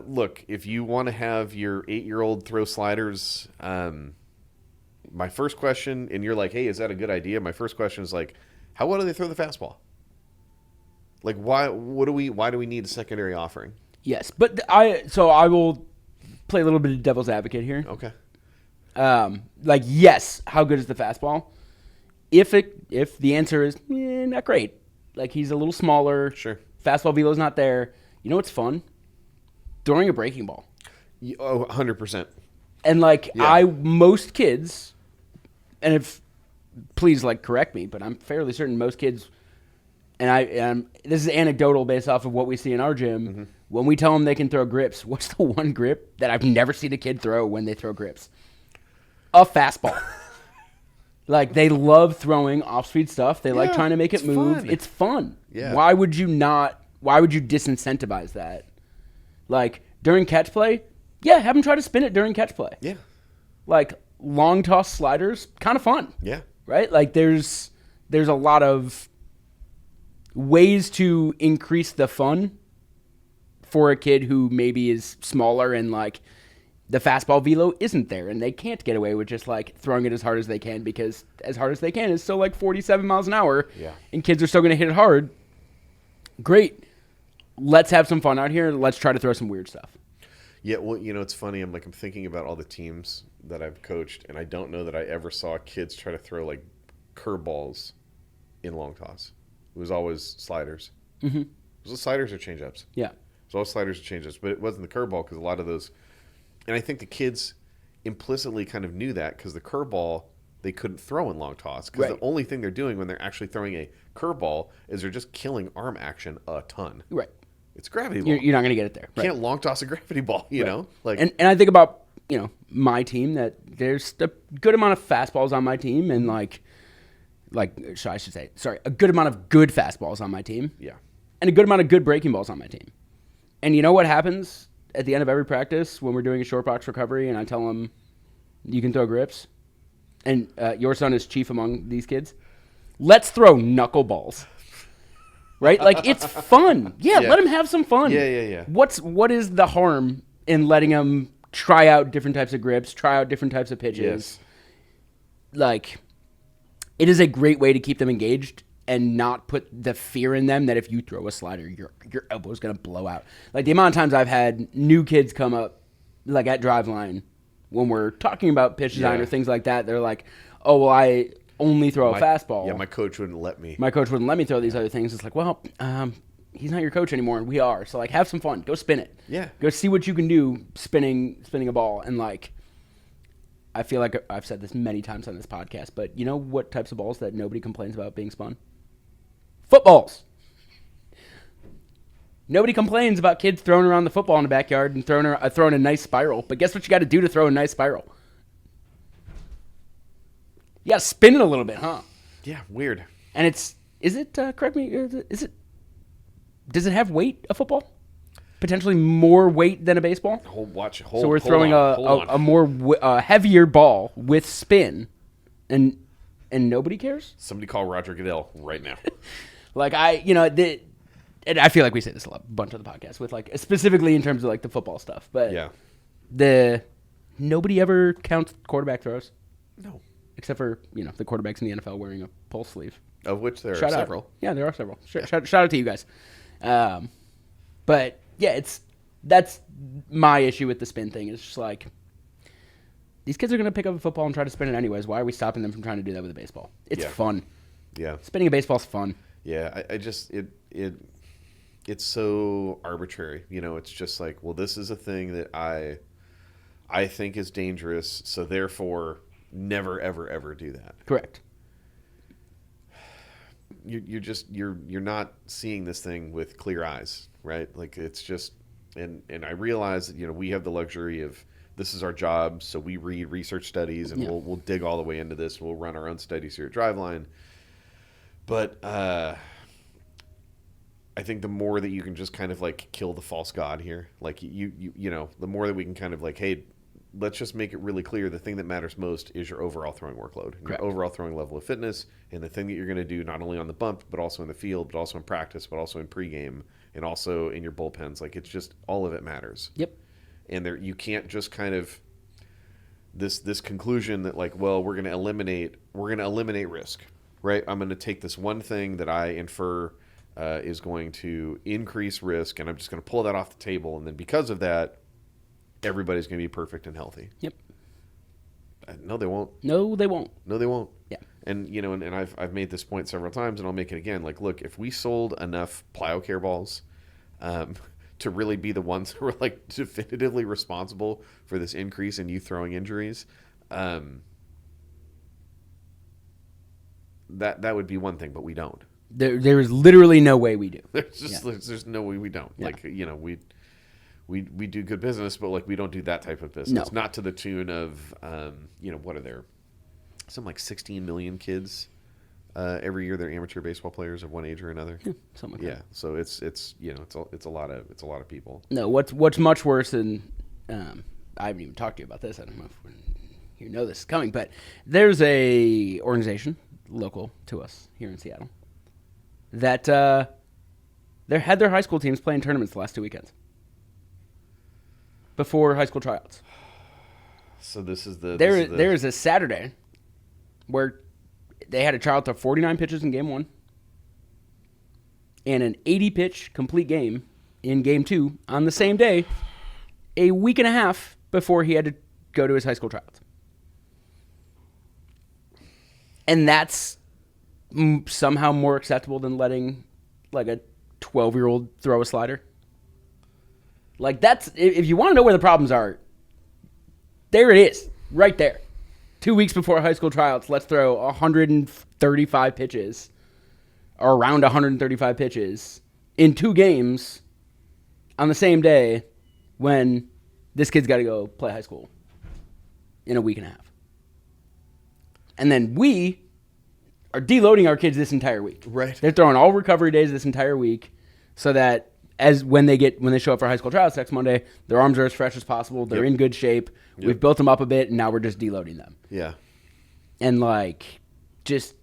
Look, if you want to have your 8-year-old throw sliders, my first question, and you're like, hey, is that a good idea? My first question is like, how well do they throw the fastball? Like, why do we need a secondary offering? Yes, but I will play a little bit of devil's advocate here. Okay. Like, yes, how good is the fastball? If the answer is not great, like he's a little smaller, Sure. Fastball velo's not there. You know what's fun? Throwing a breaking ball. Oh, 100%. And like Yeah. most kids, and if please like correct me, but I'm fairly certain most kids, and this is anecdotal based off of what we see in our gym. Mm-hmm. When we tell them they can throw grips, what's the one grip that I've never seen a kid throw when they throw grips? A fastball. Like, they love throwing off-speed stuff. They like trying to make it move. Fun. It's fun. Yeah. Why would you disincentivize that? Like, during catch play, have them try to spin it during catch play. Yeah. Like, long toss sliders, kind of fun. Yeah. Right? Like, there's a lot of ways to increase the fun for a kid who maybe is smaller and, like, the fastball velo isn't there, and they can't get away with just, like, throwing it as hard as they can, because as hard as they can is still, like, 47 miles an hour, and kids are still going to hit it hard. Great. Let's have some fun out here. Let's try to throw some weird stuff. Yeah, well, it's funny. I'm thinking about all the teams that I've coached, and I don't know that I ever saw kids try to throw, like, curveballs in long toss. It was always sliders. Mm-hmm. It was sliders or changeups. Yeah. It was all sliders or changeups, but it wasn't the curveball because a lot of those. And I think the kids implicitly kind of knew that because the curveball they couldn't throw in long toss because the only thing they're doing when they're actually throwing a curveball is they're just killing arm action a ton. Right. It's a gravity ball. You're not going to get it there. Can't long toss a gravity ball, you know? Like, and I think about, my team, that there's a good amount of fastballs on my team, and a good amount of good fastballs on my team. Yeah. And a good amount of good breaking balls on my team. And you know what happens at the end of every practice when we're doing a short box recovery and I tell them, you can throw grips? And your son is chief among these kids. Let's throw knuckleballs. Right? Like, it's fun. Yeah, let him have some fun. Yeah. What is the harm in letting him try out different types of grips, try out different types of pitches? Yes. Like, it is a great way to keep them engaged and not put the fear in them that if you throw a slider, your elbow is going to blow out. Like, the amount of times I've had new kids come up, like, at Driveline, when we're talking about pitch design or things like that, they're like, oh, well, I only throw a fastball. Yeah, my coach wouldn't let me. My coach wouldn't let me throw these other things. It's like, well, he's not your coach anymore, and we are. So, like, have some fun. Go spin it. Yeah. Go see what you can do spinning a ball. And, like, I feel like I've said this many times on this podcast, but you know what types of balls that nobody complains about being spun? Footballs. Nobody complains about kids throwing around the football in the backyard and throwing a nice spiral. But guess what you got to do to throw a nice spiral? You got to spin it a little bit, huh? Yeah, weird. And correct me, does it have weight, a football? Potentially more weight than a baseball? So we're throwing a more heavier ball with spin, and nobody cares? Somebody call Roger Goodell right now. Like, and I feel like we say this a bunch of the podcasts with, like, specifically in terms of, like, the football stuff. But nobody ever counts quarterback throws. No. Except for, the quarterbacks in the NFL wearing a pulse sleeve. Of which there are Shout several. Out. Yeah, there are several. Shout out to you guys. But, yeah, that's my issue with the spin thing. It's just like, these kids are going to pick up a football and try to spin it anyways. Why are we stopping them from trying to do that with a baseball? It's fun. Yeah. Spinning a baseball's fun. Yeah, I just it's so arbitrary. It's just like, well, this is a thing that I think is dangerous, so therefore never ever ever do that. Correct. You're not seeing this thing with clear eyes, right? Like, it's just, and I realize that we have the luxury of, this is our job, so we read research studies and we'll dig all the way into this. We'll run our own studies here at Driveline. But I think the more that you can just kind of like kill the false god here, like the more that we can kind of like, hey, let's just make it really clear the thing that matters most is your overall throwing workload, your overall throwing level of fitness, and the thing that you're going to do not only on the bump, but also in the field, but also in practice, but also in pregame, and also in your bullpens. Like, it's just, all of it matters. Yep. And there, you can't just kind of this conclusion that like, well, we're going to eliminate risk, right? I'm going to take this one thing that I infer is going to increase risk, and I'm just going to pull that off the table, and then because of that, everybody's going to be perfect and healthy. Yep. No, they won't. No, they won't. No, they won't. Yeah. And and I've made this point several times, and I'll make it again. Like, look, if we sold enough PlyoCare balls to really be the ones who are like definitively responsible for this increase in youth throwing injuries, that would be one thing, but we don't. There is literally no way we do. There's no way we don't. Yeah. Like, we do good business, but like we don't do that type of business. No. Not to the tune of what are there? Something like 16 million kids every year. They're amateur baseball players of one age or another. Yeah, something like that. Yeah, so it's a lot of people. No, what's much worse than I haven't even talked to you about this. I don't know if you know this is coming, but there's a organization local to us here in Seattle that they had their high school teams playing tournaments the last 2 weekends before high school tryouts. So there is a Saturday where they had a tryout to 49 pitches in game 1 and an 80-pitch complete game in game 2 on the same day, a week and a half before he had to go to his high school tryouts. And that's somehow more acceptable than letting like a 12-year-old throw a slider. Like, that's, if you want to know where the problems are, there it is, right there. 2 weeks before high school tryouts, let's throw 135 pitches, or around 135 pitches, in 2 games on the same day when this kid's got to go play high school in a week and a half. And then we are deloading our kids this entire week. Right. They're throwing all recovery days this entire week so that when they show up for high school tryouts next Monday, their arms are as fresh as possible. They're in good shape. Yep. We've built them up a bit, and now we're just deloading them. Yeah. And like, just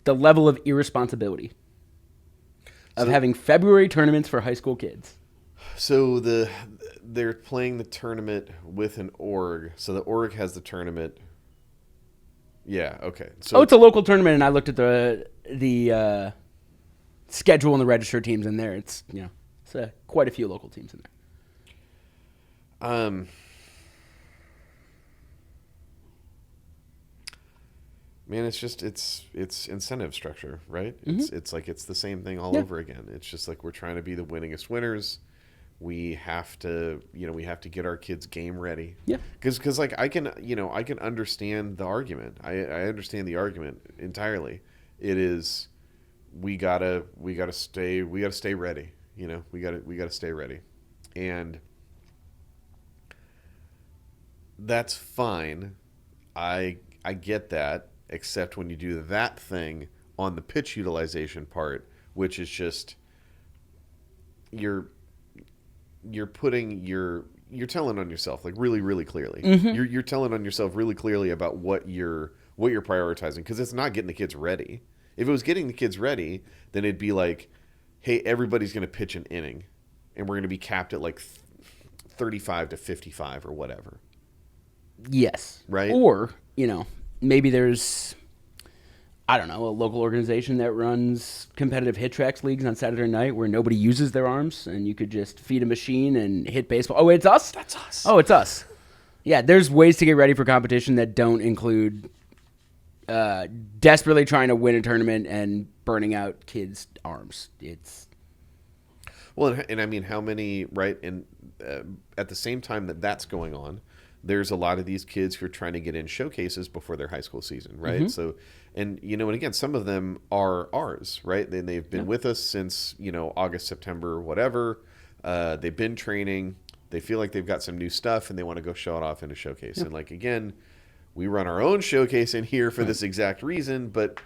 the level of irresponsibility of having February tournaments for high school kids. So they're playing the tournament with an org. So the org has the tournament. Yeah. Okay. So it's a local tournament, and I looked at the schedule and the registered teams in there. It's quite a few local teams in there. Man, it's incentive structure, right? Mm-hmm. It's like it's the same thing all over again. It's just like we're trying to be the winningest winners. We have to get our kids game ready. Yeah. Because like I can understand the argument. I understand the argument entirely. It is we gotta stay ready. We gotta stay ready, and that's fine. I get that, except when you do that thing on the pitch utilization part, which is just you're telling on yourself like really, really clearly. Mm-hmm. You're telling on yourself really clearly about what you're prioritizing, because it's not getting the kids ready. If it was getting the kids ready, then it'd be like, hey, everybody's going to pitch an inning, and we're going to be capped at like 35 to 55 or whatever. Yes. Right? Or, maybe there's, I don't know, a local organization that runs competitive hit tracks leagues on Saturday night where nobody uses their arms, and you could just feed a machine and hit baseball. Oh, it's us? That's us. Oh, it's us. Yeah, there's ways to get ready for competition that don't include desperately trying to win a tournament and burning out kids' arms. It's well, and I mean, how many, right? And at the same time that's going on, there's a lot of these kids who are trying to get in showcases before their high school season, right? Mm-hmm. So, and again, some of them are ours, right? They've been with us since August, September, whatever. They've been training. They feel like they've got some new stuff, and they want to go show it off in a showcase. And like again, we run our own showcase in here for this exact reason, but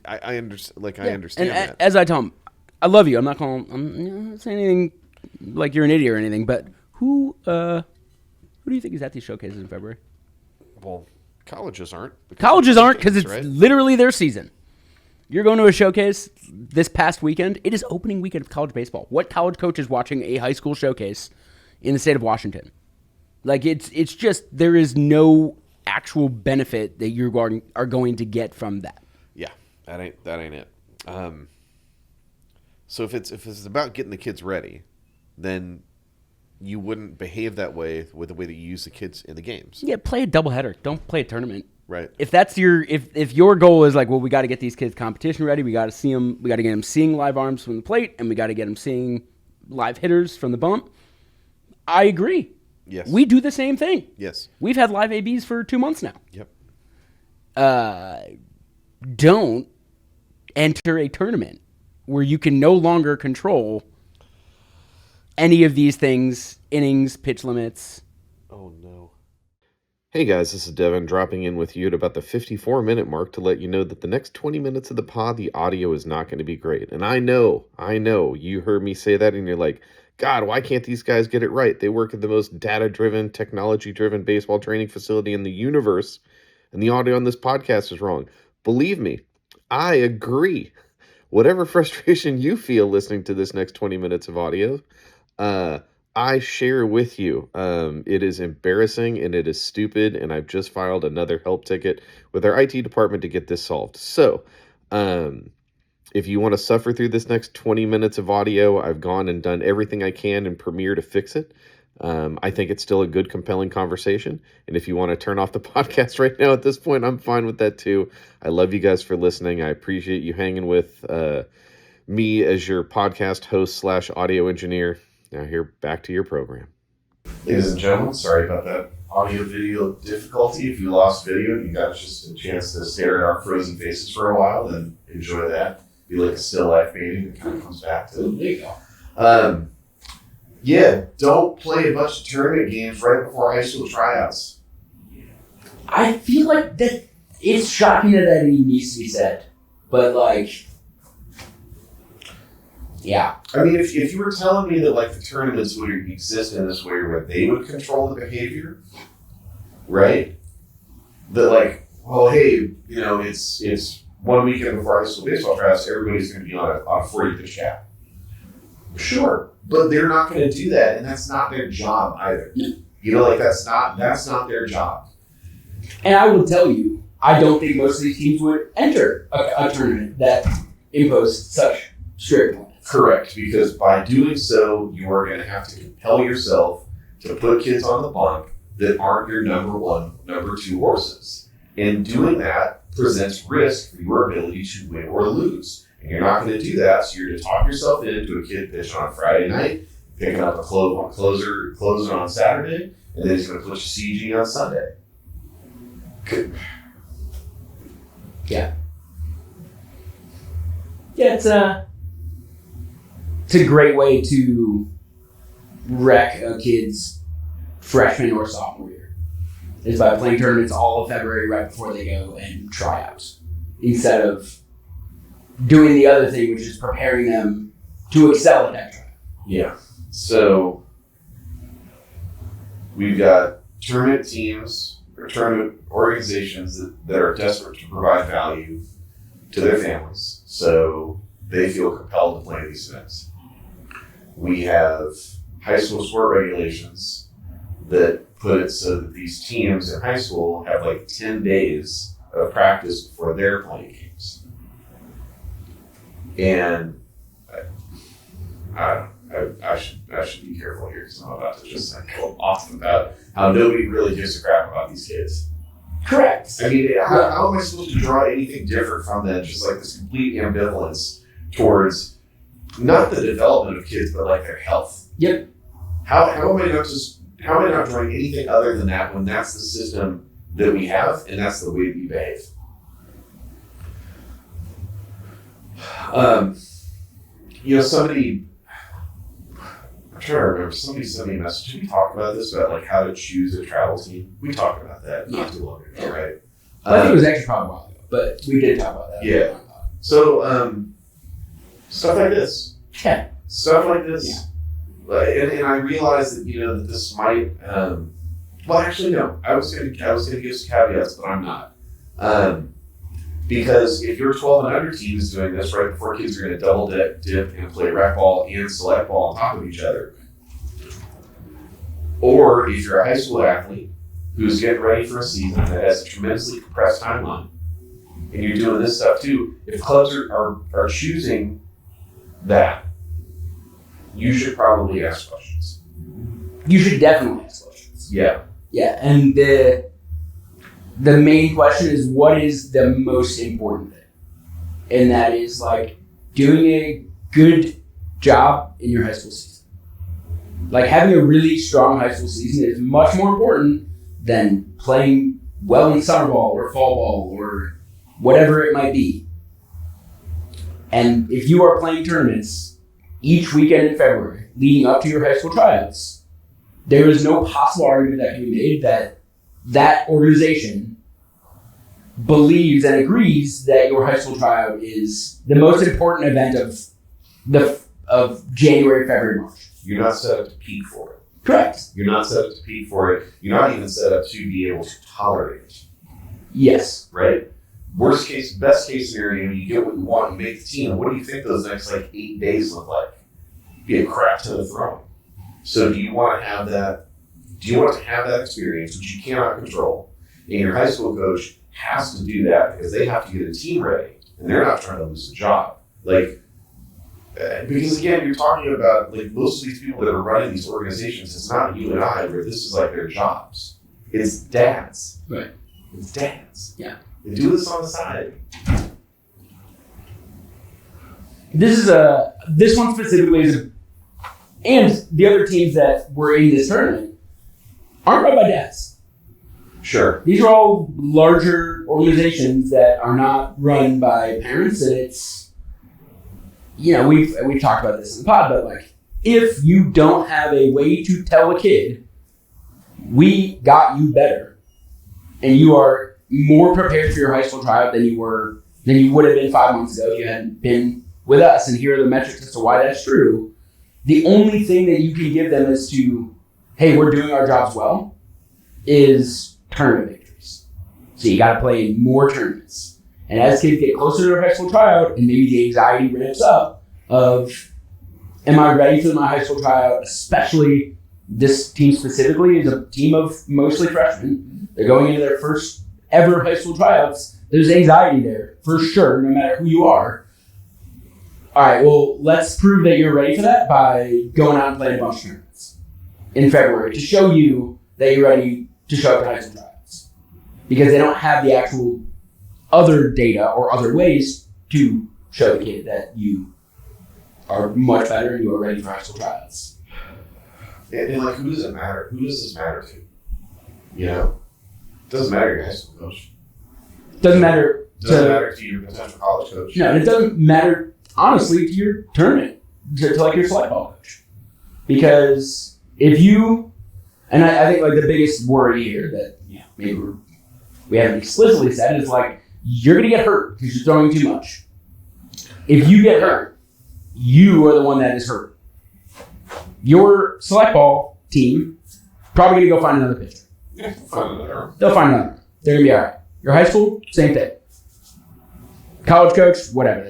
I understand. Like I understand and that. As I tell them, I love you. I'm not saying anything like you're an idiot or anything, but who do you think is at these showcases in February? Well, colleges aren't. Colleges aren't because it's right? literally their season. You're going to a showcase this past weekend. It is opening weekend of college baseball. What college coach is watching a high school showcase in the state of Washington? Like, it's just, there is no actual benefit that you are going to get from that. Yeah, that ain't it. So if it's about getting the kids ready, then you wouldn't behave that way with the way that you use the kids in the games. Yeah, play a doubleheader. Don't play a tournament. Right. If that's if your goal is like, well, we got to get these kids competition ready, we got to see them, we got to get them seeing live arms from the plate, and we got to get them seeing live hitters from the bump. I agree. Yes. We do the same thing. Yes. We've had live ABs for 2 months now. Yep. Don't enter a tournament where you can no longer control any of these things, innings, pitch limits. Oh, no. Hey guys, this is Devin dropping in with you at about the 54-minute mark to let you know that the next 20 minutes of the pod, the audio is not going to be great. And I know, you heard me say that and you're like, God, why can't these guys get it right? They work at the most data-driven, technology-driven baseball training facility in the universe, and the audio on this podcast is wrong. Believe me, I agree. Whatever frustration you feel listening to this next 20 minutes of audio, I share with you. It is embarrassing and it is stupid, and I've just filed another help ticket with our IT department to get this solved. So, if you want to suffer through this next 20 minutes of audio, I've gone and done everything I can in Premiere to fix it. I think it's still a good, compelling conversation. And if you want to turn off the podcast right now at this point, I'm fine with that too. I love you guys for listening. I appreciate you hanging with me as your podcast host / audio engineer. Now here, back to your program. Ladies and gentlemen, sorry about that audio-video difficulty. If you lost video and you got just a chance to stare at our frozen faces for a while, then enjoy that. Be like a still life painting that kind of comes back to There you go. Yeah, don't play a bunch of tournament games right before high school tryouts. I feel like that it's shocking that even needs to be said. But, like, yeah. I mean, if you were telling me that like the tournaments would exist in this way where they would control the behavior, right? That like, well, hey, it's 1 weekend before high school baseball tryouts, everybody's going to be on a 40 pitch cap. Sure, but they're not going to do that, and that's not their job either. That's not their job. And I will tell you, I don't think most of these teams would enter a tournament that imposed such strict limits. Correct, because by doing so, you are going to have to compel yourself to put kids on the bunk that aren't your number one, number two horses. And doing that presents risk for your ability to win or lose. And you're not going to do that, so you're going to talk yourself into a kid pitching on Friday night, picking up a closer on Saturday, and then he's going to put you CG on Sunday. Yeah. Yeah, it's a great way to wreck a kid's freshman or sophomore year. Is by playing tournaments all of February right before they go and tryouts, instead of doing the other thing, which is preparing them to excel at that tryout. Yeah. So we've got tournament teams or tournament organizations that are desperate to provide value to their families, so they feel compelled to play these events. We have high school sport regulations that put it so that these teams in high school have like 10 days of practice before they're playing games. And I should be careful here because I'm about to just go off about how nobody really gives a crap about these kids. Correct. I mean, how am I supposed to draw anything different from that? Just like this complete ambivalence towards not the development of kids, but like their health. Yep. How am I not drawing anything other than that when that's the system that we have and that's the way we behave? Somebody, I'm trying to remember, somebody sent me a message. Did we talk about this, about like how to choose a travel team? We talked about that not too long ago, right? I think it was actually probably a while ago, but we did talk about that. Yeah. So, stuff like this. Yeah. Stuff like this. And I realized that, that this might, well, actually, no. I was going to give some caveats, but I'm not. Because if your 12 and under team is doing this right before kids are going to double dip and play rec ball and select ball on top of each other, or if you're a high school athlete who's getting ready for a season that has a tremendously compressed timeline, and you're doing this stuff too, if clubs are choosing that, you should probably ask questions. You should definitely ask questions. Yeah. Yeah, and the main question is, what is the most important thing? And that is like doing a good job in your high school season. Like having a really strong high school season is much more important than playing well in summer ball or fall ball or whatever it might be. And if you are playing tournaments each weekend in February leading up to your high school tryouts, there is no possible argument that can be made that that organization believes and agrees that your high school tryout is the most important event of January, February, March. You're not set up to peak for it. Correct. You're not set up to peak for it. You're not even set up to be able to tolerate it. Yes. Right? Worst case, best case scenario, you get what you want, you make the team. What do you think those next 8 days look like? Be a crap ton of throwing. So do you want to have that? Do you want to have that experience, which you cannot control? And your high school coach has to do that because they have to get a team ready, and they're not trying to lose a job. Because again, you're talking about most of these people that are running these organizations. It's not you and I where this is their jobs. It's dads. Right. It's dads. Yeah. They do this on the side. This one specifically is, and the other teams that were in this tournament aren't run by dads. Sure. These are all larger organizations that are not run by parents, and it's, we've talked about this in the pod, but if you don't have a way to tell a kid, we got you better, and you are more prepared for your high school tryout than you would have been 5 months ago if you hadn't been with us, and here are the metrics as to why that's true. The only thing that you can give them as to, hey, we're doing our jobs well, is tournament victories. So you got to play in more tournaments. And as kids get closer to their high school tryout, and maybe the anxiety ramps up of, am I ready for my high school tryout? Especially this team specifically is a team of mostly freshmen. They're going into their first ever high school tryouts. There's anxiety there, for sure, no matter who you are. All right, well, let's prove that you're ready for that by going out and playing a bunch of tournaments in February to show you that you're ready to show up to high school tryouts. Because they don't have the actual other data or other ways to show the kid that you are much better and you are ready for high school tryouts. And who does it matter? Who does this matter to? It doesn't matter your high school coach. Doesn't matter. Doesn't matter to your potential college coach. No, and it doesn't matter, honestly, to your tournament, to your select ball coach. Because if you, and I think the biggest worry here that maybe we haven't explicitly said is you're going to get hurt because you're throwing too much. If you get hurt, you are the one that is hurt. Your select ball team probably going to go find another pitcher. Yeah, find another. They'll find another. They're going to be all right. Your high school, same thing. College coach, whatever.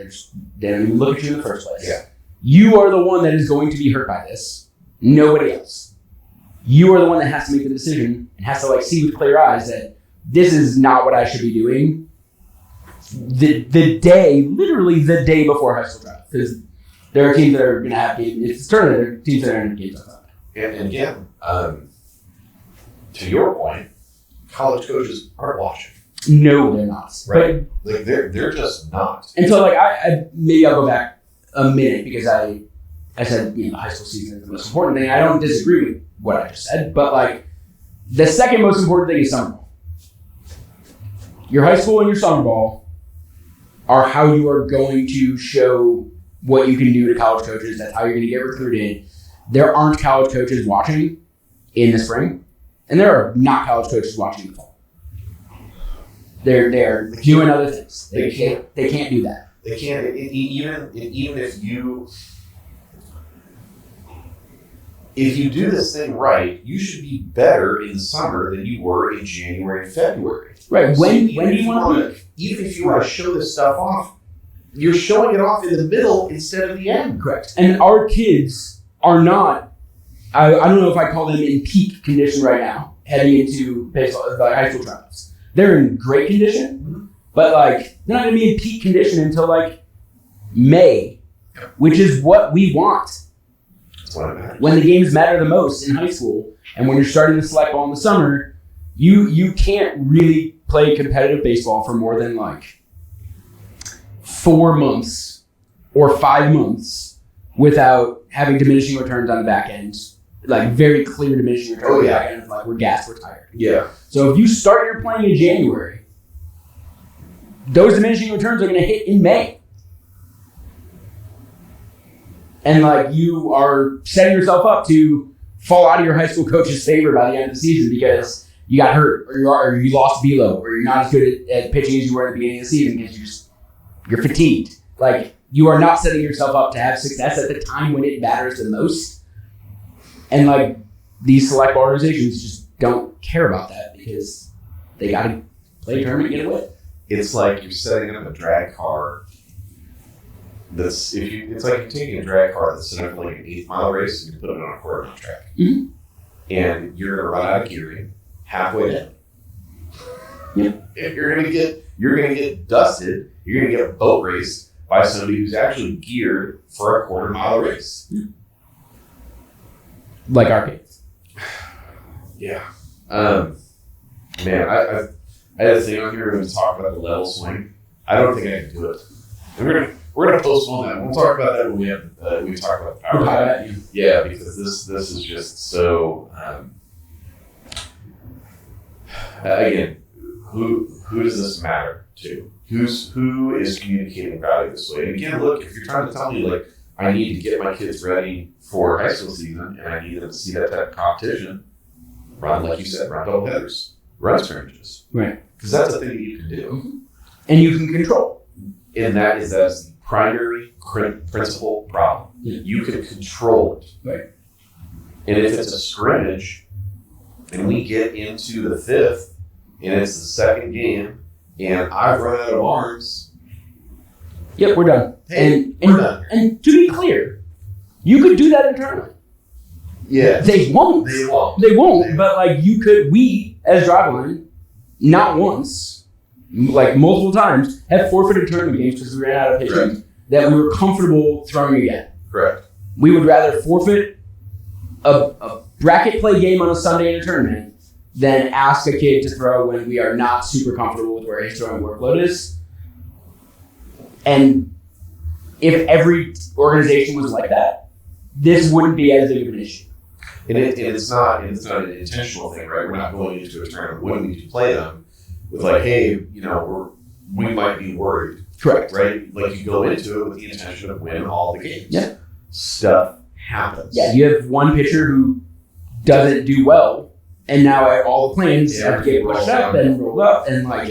They don't even look at you in the first place. Yeah. You are the one that is going to be hurt by this. Nobody else. You are the one that has to make the decision and has to see with clear eyes that this is not what I should be doing. Literally the day before high school draft, because there are teams that are going to have games. It's a tournament. There are teams that are in games on that. And again, to your point, college coaches aren't watching. No, they're not. Right? They're just not. And so I maybe I'll go back a minute because I said the high school season is the most important thing. I don't disagree with what I just said, but the second most important thing is summer ball. Your high school and your summer ball are how you are going to show what you can do to college coaches. That's how you're going to get recruited. There aren't college coaches watching in the spring, and there are not college coaches watching in the fall. They're doing other things. They can't do that. They can't. Even if you if you do this thing right, you should be better in the summer than you were in January and February. Right. So When do you want to peak? even if you want to show this stuff off, you're showing it off in the middle instead of the end. Correct. And our kids are not, I don't know if I call them in peak condition right now, heading into baseball, like high school tryouts. They're in great condition, but like they're not going to be in peak condition until like May, which is what we want. That's what it matters. When the games matter the most in high school, and when you're starting to select ball in the summer, you can't really play competitive baseball for more than like 4 months or 5 months without having diminishing returns on the back end, like very clear diminishing returns on the back end of like we're gassed, we're tired. Yeah. So if you start your playing in January, those diminishing returns are going to hit in May. And like you are setting yourself up to fall out of your high school coach's favor by the end of the season because you got hurt or you lost velo or you're not as good at pitching as you were at the beginning of the season because you're fatigued. Like you are not setting yourself up to have success at the time when it matters the most. And like these select organizations just don't care about that because they got to play a tournament and get a win. It's like you're setting up a drag car. It's like you're taking a drag car that's set up for like an 8-mile race and you put it on a quarter-mile track, and you're gonna run out of gearing halfway down. Yeah. And you're gonna get dusted. You're gonna get boat raced by somebody who's actually geared for a quarter-mile race. Like our kids. Yeah. Man, I had a thing on here when we talk about the level swing. I don't think I can do it. We're gonna postpone that. We'll talk about that when we talk about the power bat. Yeah, because this is just so. Again, who does this matter to? Who is communicating value this way? And again, look, if you're trying to tell me like I need to get my kids ready for high school season and I need them to see that type of competition, run like you said, run double headers, run scrimmages, right? Because that's a thing that you can do, and you can control. And that's the primary principal problem. Yeah. You can control it. Right. And if it's a scrimmage and we get into the 5th and it's the second game and I've run out of arms. Yep, we're done. Hey, we're done. And to be clear, you could do that internally. Yeah. They won't. They won't. They won't. But like we as Driveline, not once, like multiple times, have forfeited tournament games because we ran out of pitching that we were comfortable throwing again. Correct. We would rather forfeit a bracket play game on a Sunday in a tournament than ask a kid to throw when we are not super comfortable with where his throwing workload is. And if every organization was like that, this wouldn't be as big of an issue. And it's not an intentional thing, right? We're not going into a tournament when we do play them with like, hey, we might be worried. Correct. Right? Like you go into it with the intention of winning all the games. Yeah. Stuff happens. Yeah, you have one pitcher who doesn't do well, and now all the plans have to get pushed up and rolled up, and like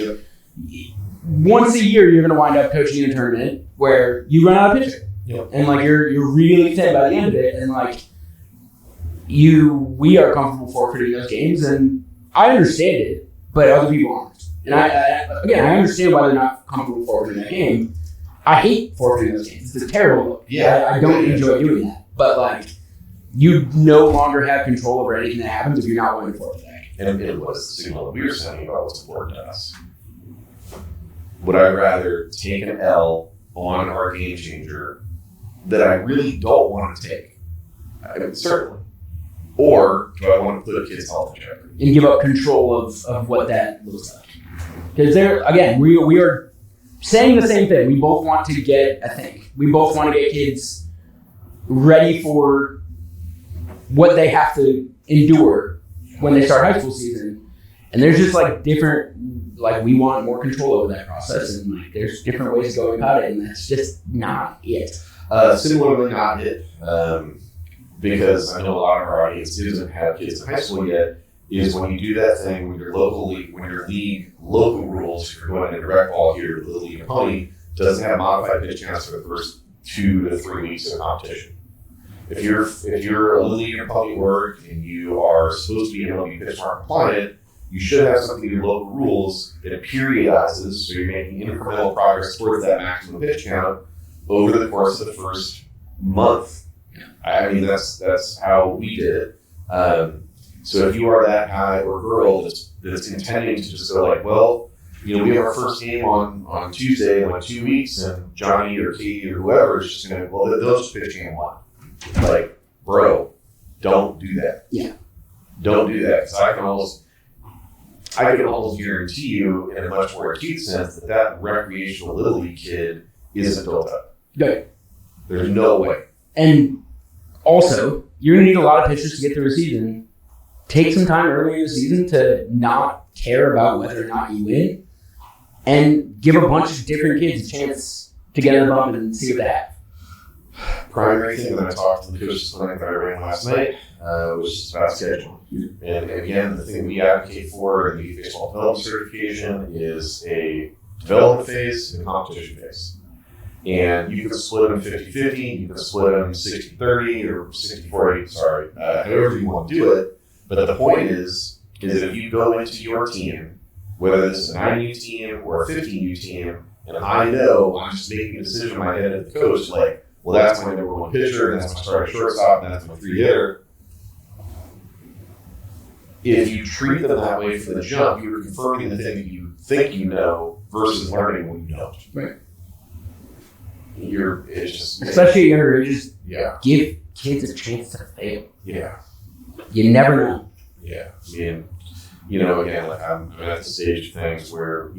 once a year you're going to wind up coaching in a tournament where you run out of pitching, and like you're really thin by the end of it, and like we are comfortable forfeiting those games, and I understand it, but other people aren't. And I understand why they're not comfortable forfeiting that game. I hate forfeiting those games. It's a terrible look. Yeah. I don't enjoy doing that. But like, you no longer have control over anything that happens if you're not willing to forfeit that game. And what is the signal that we were sending about what's important to us? Would I rather take an L on our game changer that I really don't want to take? I mean, certainly. Or do I want to put a kid's health in jeopardy? And give up control of what that looks like. Because we are saying the same thing. We both want to get, we both want to get kids ready for what they have to endure when they start high school season. And there's just like different, like we want more control over that process, and like there's different ways of going about it, and that's just not it. Similarly, not it, because I know a lot of our audience doesn't have kids in high school yet, is when you do that thing, when your league local rules, if you're going into rec ball here, the Little League Pony doesn't have modified pitch counts for the first 2 to 3 weeks of competition. if you're a Little League or public work and you are supposed to be MLB pitch mark compliant, you should have something in your local rules that periodizes, so you're making incremental progress towards that maximum pitch count over the course of the first month. I mean, that's how we did it. So if you are that guy or girl that's intending to just go like, well, we have our first game on Tuesday in like 2 weeks, and Johnny or Katie or whoever is just going to, well, they'll just pitch game one. Like, bro, don't do that. Yeah. Don't do that. Because I can almost guarantee you, in a much more acute sense, that recreational Little League kid isn't built up. Right. There's no way. And also, you're going to need a lot of pitchers to get through a season. Take some time early in the season to not care about whether or not you win, and give a bunch of different kids a chance to get in the bump and see what they have. Primary thing that I talked to the coaches clinic that I ran last night was just about scheduling. And again, the thing we advocate for in the baseball development certification is a development phase and a competition phase. And you can split them 50-50, you can split them 60-30 or 60-40, however you want to do it. But the point is that if you go into your team, whether this is a 9U team or a 15U team, and I know I'm just making a decision in my head as the coach, like, well, that's my number one pitcher, and that's my starting shortstop, and that's my 3-hitter. If you treat them that way from the jump, you're confirming the thing that you think you know versus learning what you don't. Right. It's just, especially at younger ages, yeah. Give kids a chance to fail. Yeah. You never know. Yeah. I mean, again, like I'm at the stage of things where,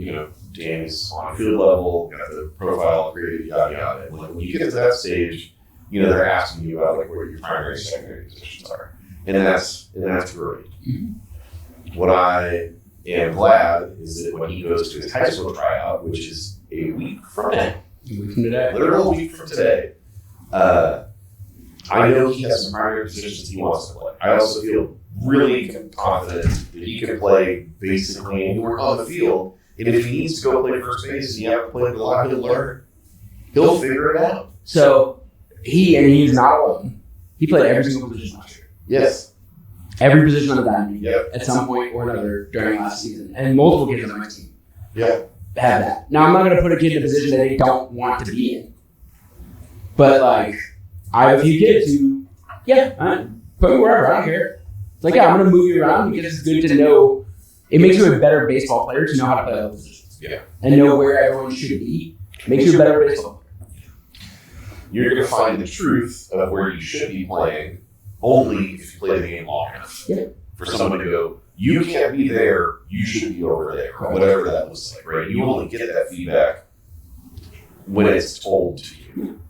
Danny's on a field level, got the profile created, yada, yada. And like when you get to that stage, they're asking you about like what your primary and secondary positions are. And that's great. Mm-hmm. What I am glad is that when he goes to his high school tryout, which is a week from today, literal week from today, I know he has some primary positions he wants to play. I also feel really confident that he can play basically anywhere on the field. And if he needs to go play first base and you haven't played a lot, he'll learn. He'll figure it out. So he's not alone. He played every single position last year. Yes. Every position on the diamond Yep. at some point or another during last season. And multiple kids on my team Yeah. have that. Now, I'm not going to put a kid in a position that they don't want to be in. But, like, I have a few kids who, put me wherever, I don't care. It's like, I'm going to move you around because it's good to know. It makes you a better baseball player to know how to play all the positions. Yeah. And know where everyone should be. Makes you a better baseball player. You're going to find the truth of where you should be playing only if you play the game long enough. Yeah. For someone to go, you can't be there, you should be over there, or whatever that looks like, right? You only get that feedback when it's told to you.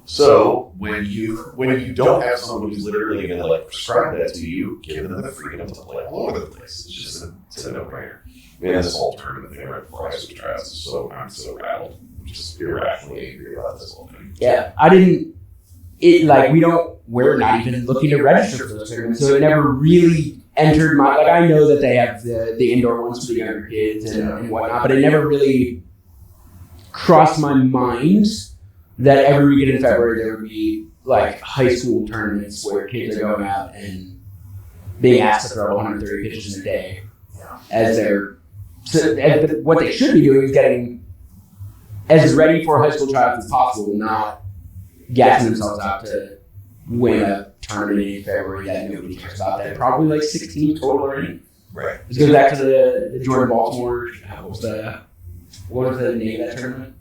So when you don't have someone who's literally going to like prescribe that to you, give them the freedom to play all over the place. It's a no-brainer. Man, this whole tournament thing right before high school tryouts is I'm so rattled. I'm just irrationally angry about this whole thing. Yeah, we're not even looking to register for those tournaments, so it never really entered my, like, I know that they have the indoor ones for the younger kids and whatnot, but it never really crossed my mind that every weekend in February there would be like high school tournaments where kids are going out and being asked to throw 130 pitches in a day as what they should be doing is getting as ready for high school tryouts as possible, not gassing themselves out to win a tournament in February that nobody cares about. That probably like 16 total already. Right. This goes back to the Jordan Baltimore. What was the name of that tournament?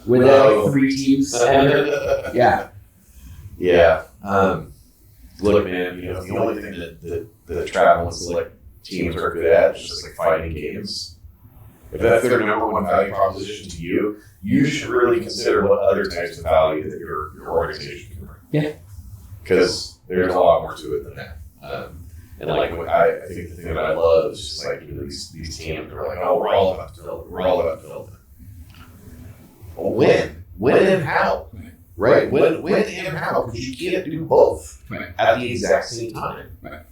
With like 3 teams. Yeah. Yeah. Look, man. The only thing that travel and select teams are good at is just like fighting games. If that's their number one value proposition to you, you should really consider what other types of value that your organization can bring. Yeah. Because there's a lot more to it than that. And like, I think the thing that I love is just like, these teams are like, oh, we're all about development. We're all about development. Well, when and how? Right? When and how? Because you can't do both at the exact same time. Right.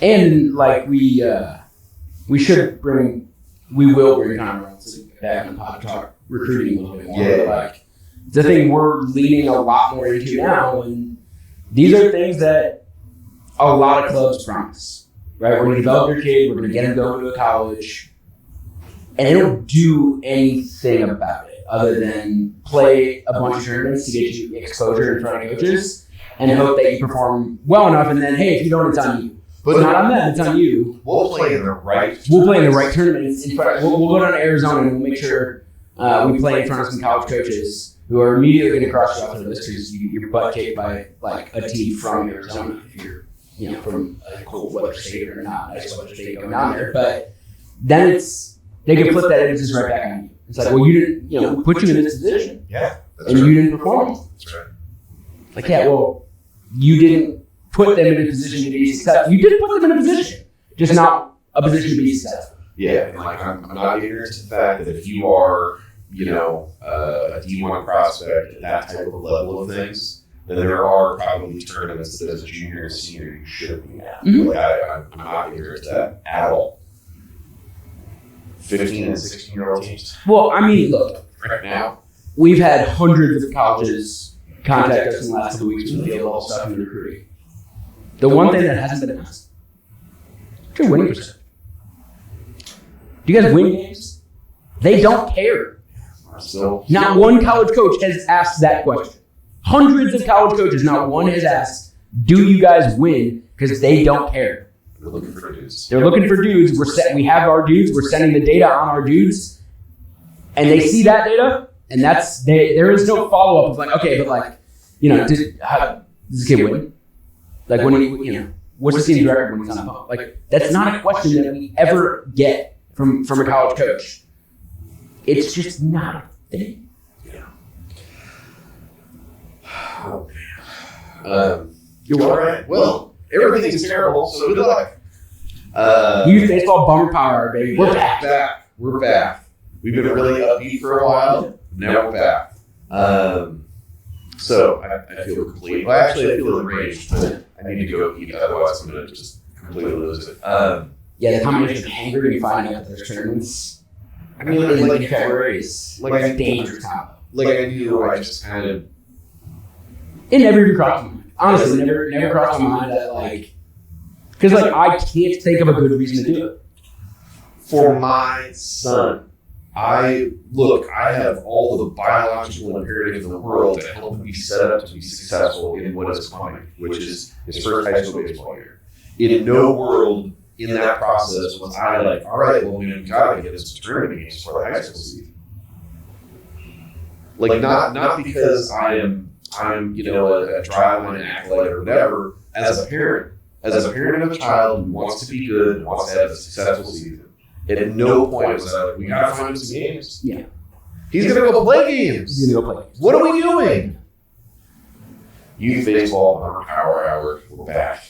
And like we will bring Connor Reynolds back on the pod to talk recruiting a little bit more. Yeah. But like It's a thing we're leaning a lot more into now, and these are things that a lot of clubs promise, right? We're going to develop your kid, we're going to get him going to a college, and they don't do anything about it other than play a bunch of tournaments to get you exposure in front of coaches and hope that you perform well enough, and then, hey, if you don't, it's on you. But not on them, it's on you. We'll play in the right tournaments. In fact, we'll go down to Arizona and we'll make sure we play in front of some college coaches who are immediately going to cross you off their list because you get your butt kicked by like a team from Arizona if you're from a cold weather state or not, nice weather state going down there. But then they can flip that and it's just right back on you. It's like, well, you didn't, we put you in this position. Yeah. And you didn't perform. That's right. Like, yeah, well, you didn't put them in a position to be successful. You did put them in a position, just not a position to be successful. Yeah, and like I'm not ignorant to the fact that if you are, a D1 prospect at that type of level of things, then there are probably tournaments that as a junior and senior you should be at. Mm-hmm. I'm not ignorant to that at all. 15 and 16-year-old teams. Well, I mean, look, Right now, we've had hundreds of colleges contact us in the last couple weeks with field level stuff and recruiting. The one thing that hasn't been asked, what's your winning percentage? Do you guys win games? They don't care. so Not one college coach has asked that question. Hundreds of college coaches, not one has asked, do you guys win? Because they don't care. they're looking for dudes. They're looking for dudes. We have our dudes. We're sending the data on our dudes. And they see that data, and there is no follow-up of like, okay, but like, does this kid win? Like when what's the team's record when he's on the phone? Like, that's not a question that we ever get from a college coach. It's just not a thing. Yeah. Oh man. You're All welcome. right. Well, everything's terrible, so good luck. Youth baseball bummer power, baby. We're back. We're back. We've been really upbeat for a while. Now we're back. So I feel complete. Well, actually, I feel enraged, but I need to go eat. Otherwise, I'm going to just completely lose it. Yeah, the combination of hungry and finding out that there's tournaments. I mean, in February is like a dangerous combo. Like I knew, I just kind of. It never even crossed my mind. Honestly, never crossed my mind that because I can't think of a good reason to do it. For my son, I have all the biological imperatives in the world to help him be set up to be successful in what is coming, which is his first high school baseball year. In no world in that process was I like, all right, well, we gotta get us to tournament games for the high school season. Like not because I'm a drive on an acolyte or whatever. As a parent of a child who wants to be good, wants to have a successful season. At no point was I like, we gotta find some games. Yeah. He's gonna go play games. He's gonna go play. What are we doing? Youth baseball, power hour. We're back.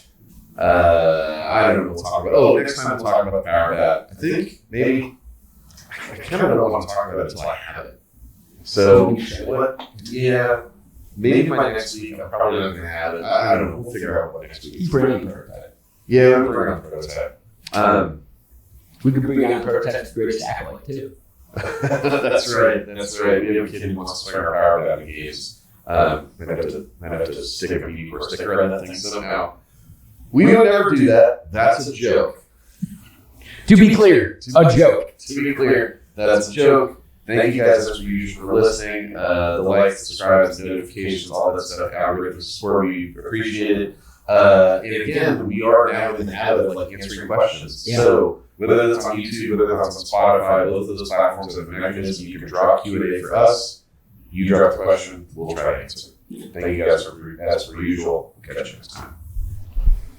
I don't know what we'll talk about. Oh, next time we'll talk about the power bat. I think maybe I kind of don't want to talk about it until I have it. So what? Yeah, maybe by next week. I'm probably not gonna have it. I don't know. We'll figure out what next week. He's bringing a prototype. Yeah, we'll bring on the prototype. We could bring on prototype's greatest acolyte too. That's right. We have a kid who wants to swing our power bat in games. Might have to stick a BB or sticker on that thing somehow. We would never do that. That's a joke. To be clear, a joke. To be clear, that's a joke. Thank you guys as usual for listening. The likes, subscribes, notifications, all that stuff, algorithm support, we appreciate it. And again, we are now in the habit of answering questions. Yeah. So whether that's on YouTube, whether that's on Spotify, both of those platforms have a mechanism. You can drop Q&A for us. You drop the question, we'll try to answer. Thank you guys as per usual. Catch you next time.